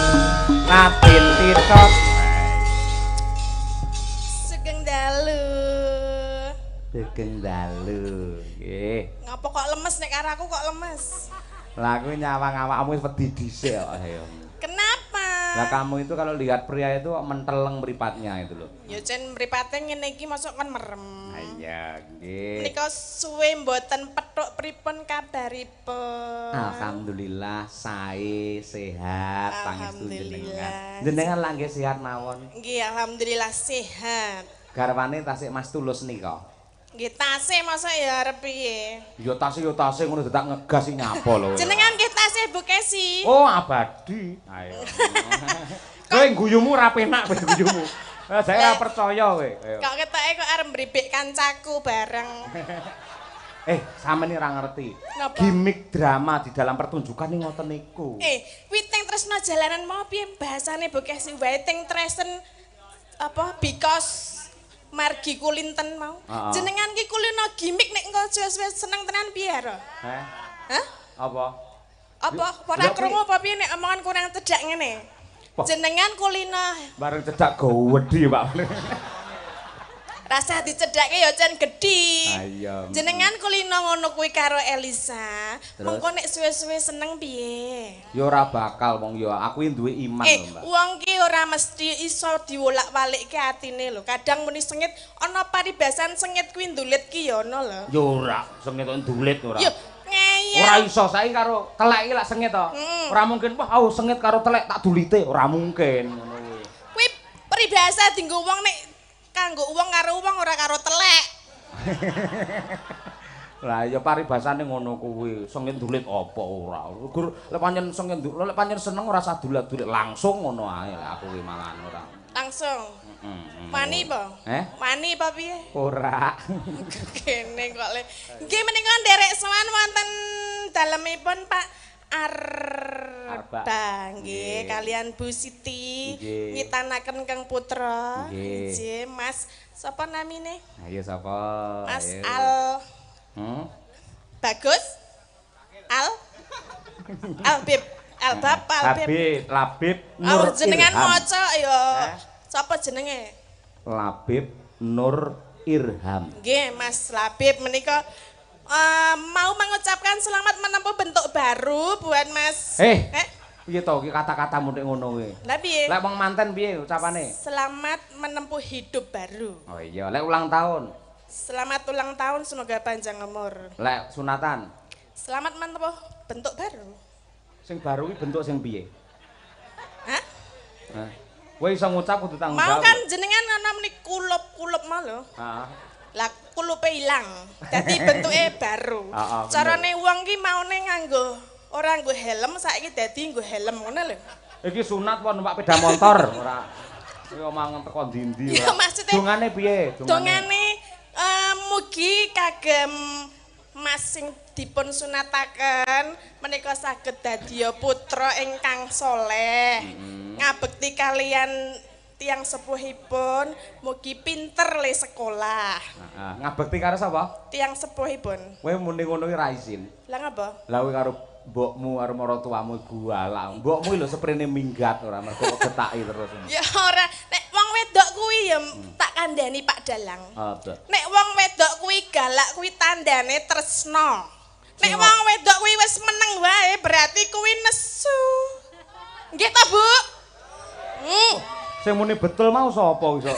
Tatin titot. Sugeng dalu. Sugeng dalu. Nggih. Ngapa kok lemes nek karo aku kok lemes? Lah aku nyawang awakmu wis wedi dhisik kok ayo. Kenapa? Lah kamu itu kalau lihat pria itu menteleng mripatnya itu loh. Ya jen mripate ngene iki mosok kon merem. Iya, nggih. Menika suwe mboten pethuk pripun kabaripun? Alhamdulillah sae sehat pangestu Alhamdulillah. jenengan. Jenengan lah nggih sehat mawon. Nggih, alhamdulillah sehat. Garwane tasik Mas Tulus nika. Nggih tasih mosok ya arep piye? Ya tasik ngono dadak ngegas iki nyapa lho. Jenengan nggih tasih Bu Kesi. Oh, abadi. Ayo. Kowe guyumu ra penak kowe guyumu. Saya ora percaya kowe. Ayo. Kok ketoke kok arep mbribik kancaku bareng. Sampeyan ora ngerti. Napa? Gimik drama di dalam pertunjukan ini ngoten niku. Witeng tresno jalanan mau piye bahasane Bu Kesi? Waiting tresen apa because margi kulinten mau. Jenengan ki kulino gimik nek engko suwe-suwe seneng tenan piye ro? Hah? Apa? Apa ora krungu apa piye nek omongan kurang cedhak ngene? Jenengan kulino Bareng cedak gowedi, Pak. rasa dicedhake ya jan gedhi. Ayo. Jenengan kulino ngono kuwi karo Elisa. Terus? Mengko nek suwe-suwe seneng piye? Ya ora bakal wong ya aku duwe iman lho, Mbak. Wong ki ora mesti iso diwolak-walikke atine lho. Kadang muni sengit ana paribasan sengit kuwi ndulit ki ya ana lho. Ya ora, sengit kok ndulit ora. Yo ngeyel. Ora iso saiki karo telek iki lak sengit to. Ora mungkin wah sengit karo telek tak dulite, ora mungkin ngono kuwi. Kuwi peribahasa dienggo wong nek kanggo wong karo wong ora karo telek. Lah ya paribasane ngono kuwi. Sengit ndulit apa ora. Lek pancen sengit ndulit, lek pancen seneng ora usah dulit-dulit langsung ngono ae aku kuwi malahan ora. Langsung. Wani apa? Wani apa piye? Ora. Kene kok le. Nggih menika nderek sowan wonten dalemipun Pak Arba nggih kalian Bu Siti ngitanaken Kang Putra. Nggih Mas sapa namine? Ayo sapa? Mas Al. Bagus? Albib. Albab Albib. Labib Nur jenengan Irham. maca ya. Sapa jenenge? Labib Nur Irham. Nggih, Mas Labib menika mau mengucapkan selamat menempuh bentuk baru buat Mas. Piye to iki kata-katamu nek ngono kuwi? Lah piye? Lek wong manten piye ucapane? Selamat menempuh hidup baru. Oh iya, lek ulang tahun. Selamat ulang tahun semoga panjang umur. Lek sunatan. Selamat menempuh bentuk baru. Sing baru iki bentuk sing piye? Hah? Kowe iso ngucap kudu tanggung Mau jawab. kan jenengan ana meni kulup-kulup mau lho. Heeh. Lah kulupe ilang. Dadi bentuke baru. Carane wong ki maune nganggo ora nggo helm, saiki dadi nggo helm ngono lho. Iki sunat apa numpak sepeda motor ora. Kowe omongan teko ndi-ndi Ya ora. maksudnya Dongane piye? Dongane mugi kagem Mas sing dipun sunataken menika saged dadi putra ingkang saleh. Ngabekti kalian tiang sepuhipun mugi pinter le sekolah. Heeh. Ngabekti karo sapa? Tiang sepuhipun. Kowe muni ngono ki ra izin. Lah ngapa? Lah kowe karo mbokmu karo maratuamu guala. Mbokmu lho seprene minggat ora mergo kok getaki terus. Ya ora, nek wong wedok kuwi ya tak kandhani Pak Dalang. Apa? Nek wong wedok kuwi galak kuwi tandane tresno. Nek wong wedok kuwi wis meneng wae berarti kuwi nesu. Nggih ta, Bu? Sing muni betul mau sapa iso?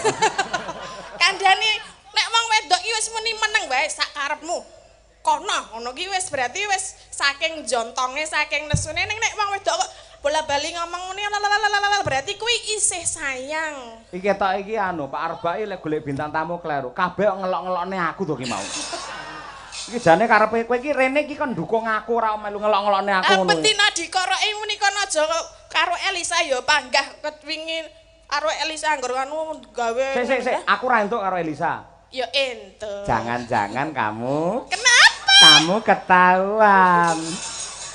Kandhani nek wong wedok iki wis muni meneng wae sak karepmu. Kono, ngono ki wis berarti wis saking jontonge, saking nesune nek wong wedok kok bola-bali ngomong ngene berarti kuwi isih sayang. Iki ketok iki anu, Pak Arbaki lek golek bintang tamu kleru. Kabeh kok ngelok-ngelokne aku to ki mau. Iki jane karepe kowe iki rene iki kon ndukung aku ora melu ngelok-ngelokne aku ngono. Pentina dikoroki muni kono aja karo Elisa ya panggah ketwingi karo Elisa anggur anu gawe. Sik, aku ra entuk karo Elisa. Ya entuk. Jangan-jangan kamu Kenapa? Kamu ketahuan.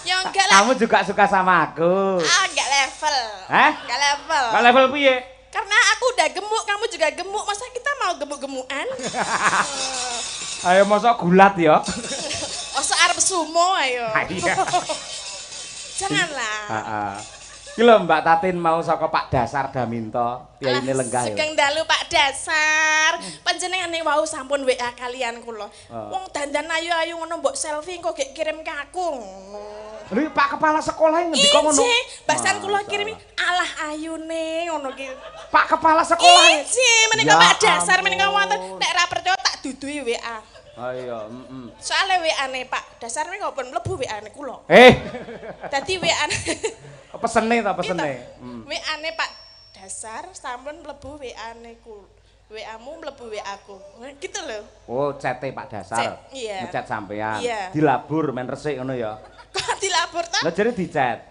Ya enggak lah. Kamu juga suka sama aku. Enggak level. Hah? Enggak level. Enggak level piye? Karena aku udah gemuk, kamu juga gemuk. Masa kita mau gemuk-gemukan? Ayo mosok gulat ya. Masa arep sumo ayo. Iya. Janganlah. Heeh. Iki lho Mbak Tatin mau saka Pak Dasar Daminto. Ya ini lenggah ya. Sugeng dalu Pak Dasar. Panjenengane wau sampun WA kalian kula. Wong dandan ayu-ayu ngono mbok selfie kok gek kirim ke aku. Lho Pak Kepala Sekolah ngendika ngono. Iji, bahasan kula kirimi alah ayune ngono ki. Pak Kepala Sekolah. Iji, menika Pak Dasar menika wonten nek ra percaya tak duduhi WA. Ayo, Soale WA-ne Pak Dasar menika pun mlebu WA-ne kula. Dadi WA-ne pesene ta pesene. WA-ne Pak Dasar sampun mlebu WA-ne kula. WA-mu mlebu WA-ku. Gitu lho. Oh, chat-e Pak Dasar. Chat, iya. Ngechat sampean. Iya. Dilabur men resik ngono ya. Kok dilabur ta? Lah jare di-chat.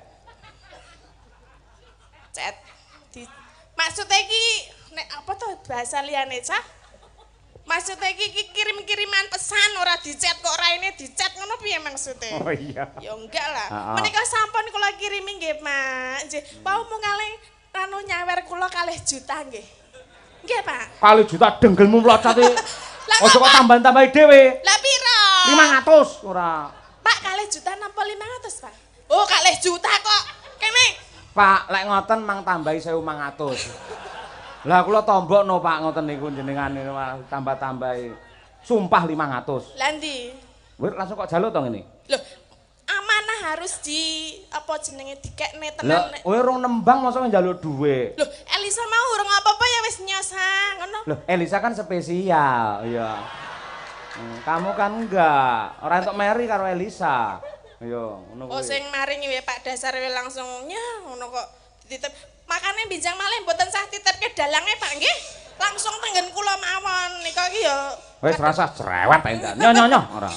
Chat. Maksudnya iki nek apa to bahasa liyane cah? Maksudnya iki kirim-kiriman pesan ora di-chat kok raine di-chat ngono piye maksudnya? Oh iya. Ya enggak lah. Menika sampun kula kirimi nggih, Mak. Nggih, pau mung kalih anu nyawer kula 2 juta nggih. Nggih, Pak. 2 juta denggelmu mlocote. Ojo kok tambahan-tambahi dhewe. Lah piro? 500 ora. Pak, 2 juta napa 500, Pak? Oh, 2 juta kok. Kene. Pak, lek ngoten mang tambahi 1.500. Lah kula tombokno Pak ngoten niku jenengan tambah-tambahi. Sumpah 500. Lah ndi? Wis langsung kok jaluk to ngene. Loh, amanah harus di apa jenenge dikekne Lah, tenan. kowe rong nembang mosok njaluk dhuwit. Loh, Elisa mau urung apa-apa ya wis nyosa, ngono. Loh, Elisa kan spesial, iya. Kamu kan enggak. Ora entuk meri karo Elisa. Iya, ngono kuwi. Oh, sing maringi we Pak Dasar we langsung nyah ngono kok dititip. Makane bijang malih mboten sah titipke dalange Pak nggih. Langsung tenggen kula mawon. Nika iki ya wis rasa cerewet enggak. Nyoh ora.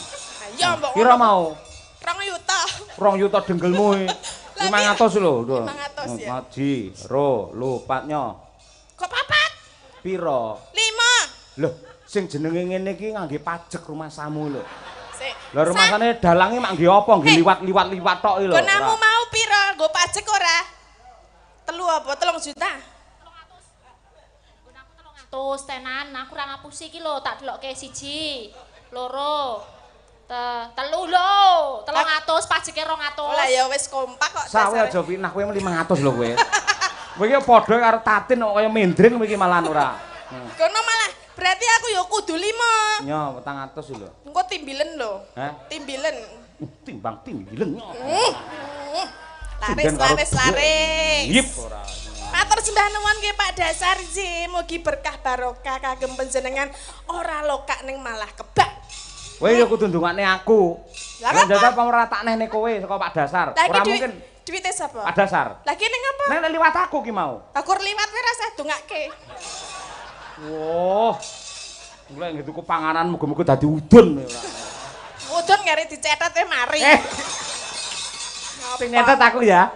Ayo mbok. Kira mau 2 juta. 2 juta denggelmu. 500 lho. 500 ya. Ngaji, ro, lu patnya. Kok papat? Piro? 5. Loh, sing jenenge ngene iki ngangge pajak rumah samu lho. Sik. Lah rumasane dalange mak nggih apa? Nggih liwat-liwat tok iki lho. Gonamu mau piro? Nggo pajak ora? 3 juta? 300 tenan, aku ora ngapusi iki lho, tak delokke 1, 2, 3 lho, 300 pajeke 200. Oh lah ya wis kompak kok. Sawe aja pinah kowe 500 lho kowe. Kowe iki padha karo Tatin kok kaya mendring kowe iki malahan ora. Kono malah berarti aku ya kudu 5. Nyo 400 lho. Engko timbilen lho. Hah? Timbilen. Timbang timbilen. Laris. Yip ora. Matur sembah nuwun nggih Pak Dasar ji, mugi berkah barokah kagem panjenengan ora lokak ning malah kebak. Kowe ya kudu ndongakne aku. Lah Lah apa? njajal apa ora tak nehne kowe saka Pak Dasar. Ora mungkin duwite sapa? Pak Dasar. Lagi ning apa? Nek liwat aku ki mau. Aku liwat kowe rasa dongake. Woh. Mulai nggih tuku panganan muga-muga dadi udun ora. Udun ngare dicetet mari. Sing nyetet aku ya.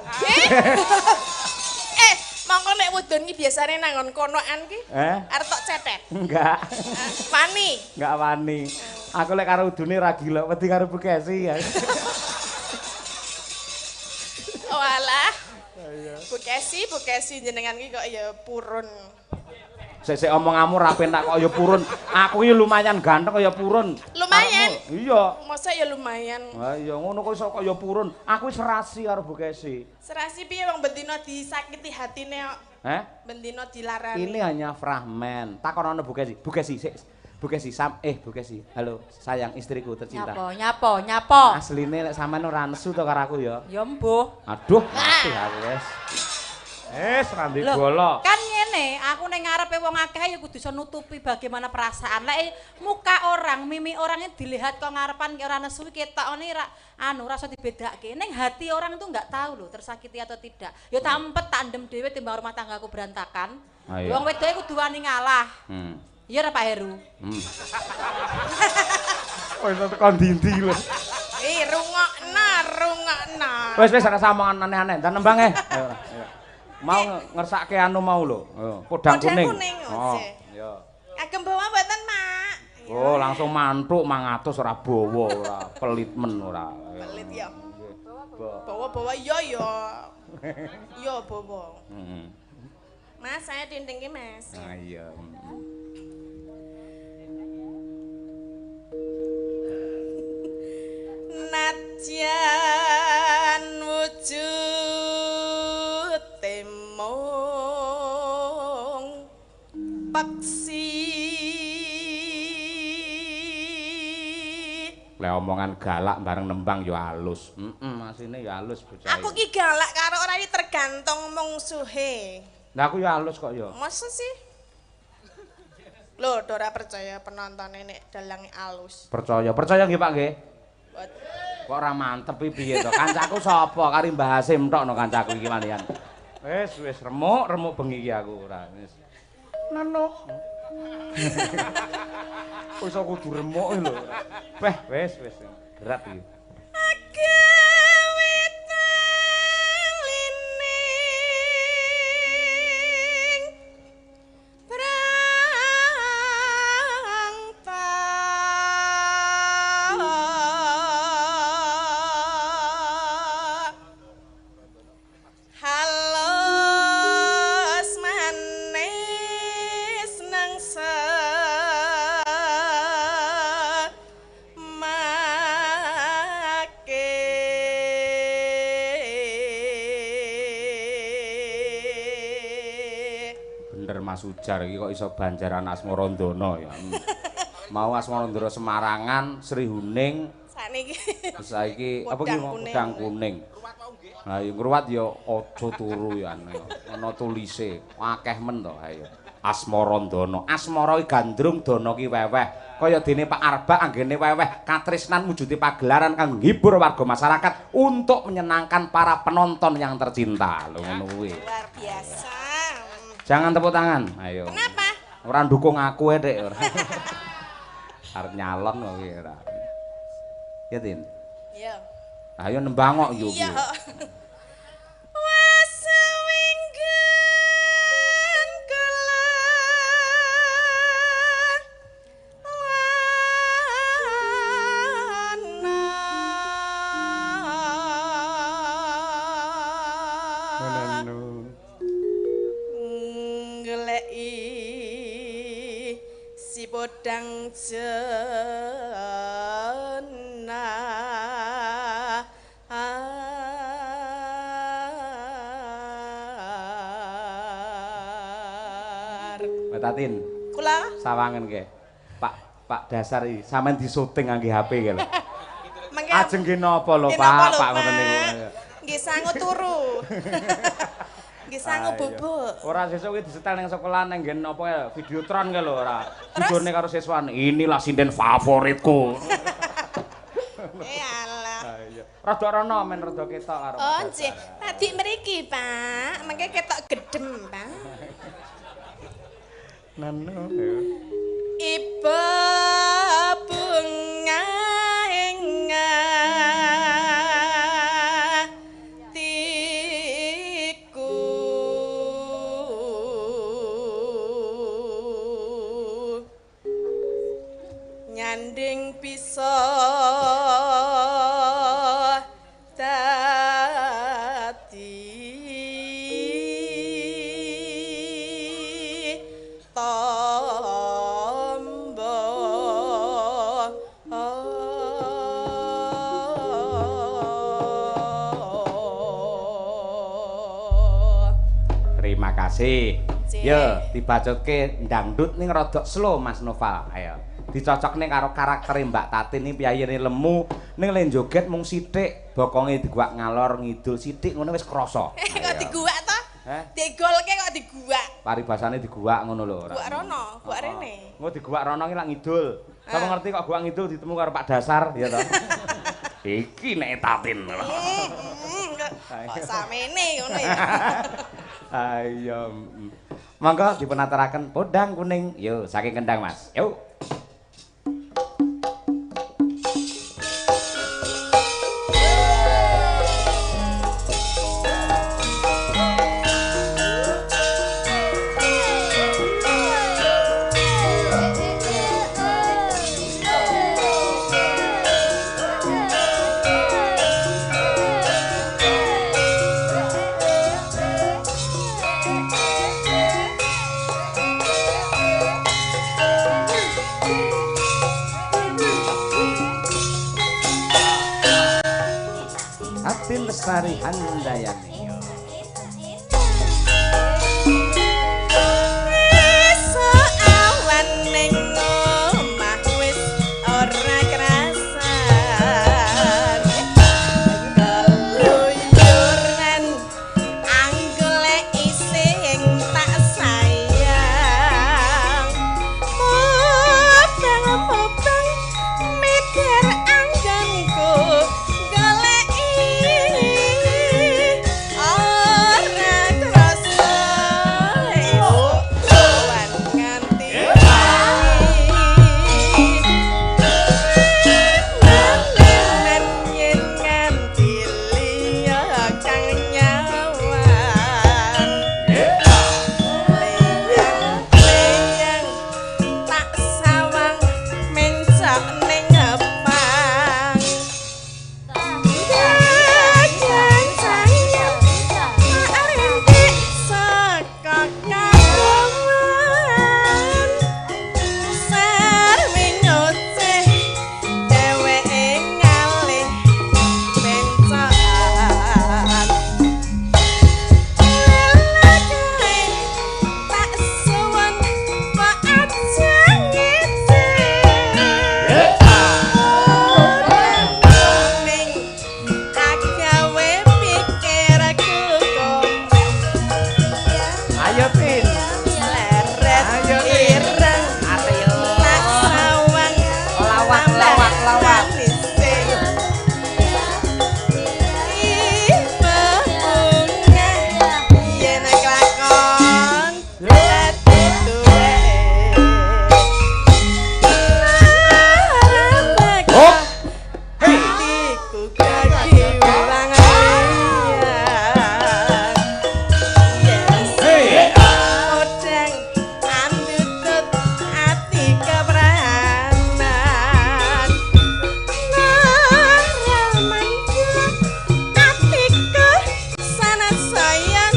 Monggo nek udun ki biasane nangon konoan ki. Arep tok cetet. Enggak. Wani. Enggak wani. Aku lek karo udune ra gila, wedi karo Bukesi ya. Walah. Bukesi jenengan ki kok ya purun. Sik omonganmu ra penak kaya purun. Aku iki lumayan ganteng kaya purun. Lumayan. Iya. Masa ya lumayan. Ha iya ngono kok iso kaya purun. Aku wis serasi karo Bu Kesi. Serasi piye wong bendina disakiti hatine kok. Bendina dilarani. Ini hanya fragmen. Takonono Bu Kesi. Bu Kesi sik. Bu Kesi Bu Kesi. Halo, sayang istriku tercinta. Nyapa. Asline nek sampean ora nesu to karo aku ya. Ya mbuh. Aduh, mati aku wis. Randi bola. Kan ngene, aku ning ngarepe wong akeh ya kudu iso nutupi bagaimana perasaan. Lek muka orang, mimi orangnya dilihat kok ngarepan ora nesu ketokne ra rasa dibedakake. Ning hati orang itu enggak tahu loh tersakiti atau tidak. Ya tampet tandem dhewe timbang rumah tanggaku berantakan. Wong wedoke kudu wani ngalah. Iya ora Pak Heru. Wis tekan ndi lho. Rungokna. Wis ora samongan aneh-aneh, ndan nembang Ayo. Mau ngersake anu mau lho. Podang kuning. Oh, iya. Agem bawa mboten, Mak. Oh, langsung mantuk 100 ora bawa ora, pelit men ora. Pelit ya. Bawa iya ya. Iya bawa. Mas, saya dindingke, Mas. Ah iya. Najan wujud temong peksi Lek omongan galak bareng nembang yo halus. Asine yo halus bocah. Aku ki galak karo ora iki tergantung mungsuhe. Lah aku yo halus kok yo. Masa sih? Lho, ora percaya penonton nek dalange alus. Percaya nggih Pak nggih. Kok ora mantep iki piye to? Kancaku sapa? Kari Mbah Hasim tok no kancaku iki malian. Wis remuk bengi iki aku ora. Wis. Nanuk. Wis aku kudu remuk lho. Wis. Berat iki. Sujar iki kok iso banjaran Asmarandana ya. Mau Asmarandana Semarangan, Sri Huning. Saiki apa ki Pedang Kuning. Lah ya ngruwat ya aja turu ya ana tulise. Akeh men to ayo. Asmarandana. Asmara ki gandrung, dana ki weweh. Kaya dene Pak Arbak anggene weweh katresnan wujude pagelaran kang nghibur warga masyarakat untuk menyenangkan para penonton yang tercinta. Lho ngono kuwi. Luar biasa. Jangan tepuk tangan, ayo. Kenapa? Ora ndukung aku Dek ora. Arep nyalon kok iki ora. Ya Tin. Iya. Ayo nembang kok yo. Iya. Podang jenah Tatin. Kula sawangen ke. Pak dasar iki sampean disuting ngangge HP ke lho. Ajeng ki napa lho Pak ngoten niku. Nggih sangu turu. Nggih sangu bubuk. Ora sesuk iki disetel ning sekolah ning nggen apa ya Videotron ke lho ora. Jujurne karo siswan, inilah sinden favoritku. Alah. Rada rono men rada ketok karo. Oh nggih, tadi mriki Pak, mengke ketok gedhem Pak. Nano. Iba bunga tiku nyanding bisa dadi kasih. Yo, dibacutke dangdut ning rada slow Mas Noval. Ayo. Dicocokne karo karakter Mbak Tati ning piyayene lemu, ning le joget mung sithik, bokonge diguak ngalor ngidul sithik ngono wis krasa. Kok diguak to? Heh? Digolke kok diguak. Paribasane diguak ngono lho. Guak rono, guak rene. Engko diguak rono ki lak ngidul. Sampe ngerti kok guak ngidul ditemu karo Pak Dasar ya to. Iki nek Tatin. Kok samene ngono ya. Ayo. Monggo dipunaturaken podang kuning. Yo saking Kendang Mas. Yo. Atin Lestari Handayani. Esuk awan ning omah wis ora krasan. Keluyuran anggolek ising tak sayang. Mobang mikir angganku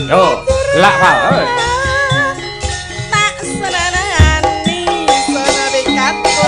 Yo, lak Val. Tak senanani sana bekatku.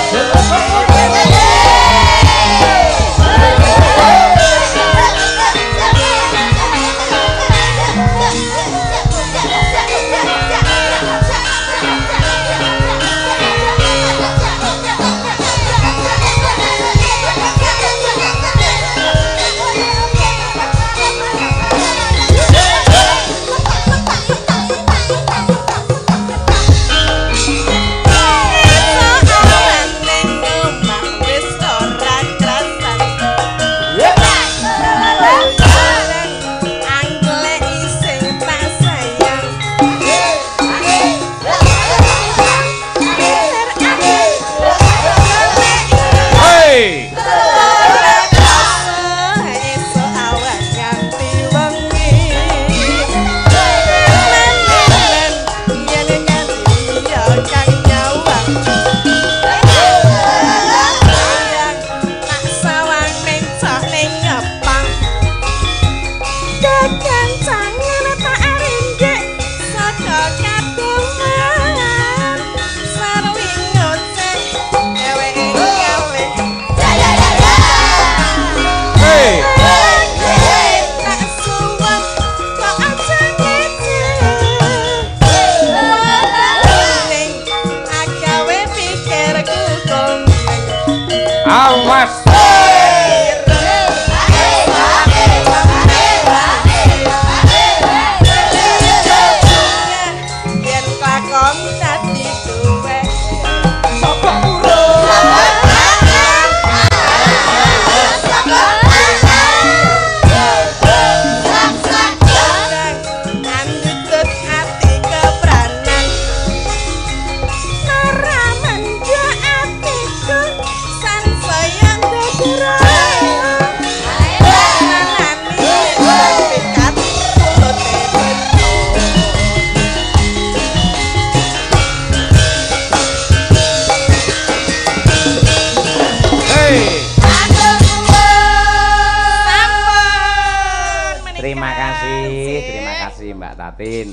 Terima kasih Mbak Tatin.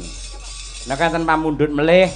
Nek enten pamundhut melih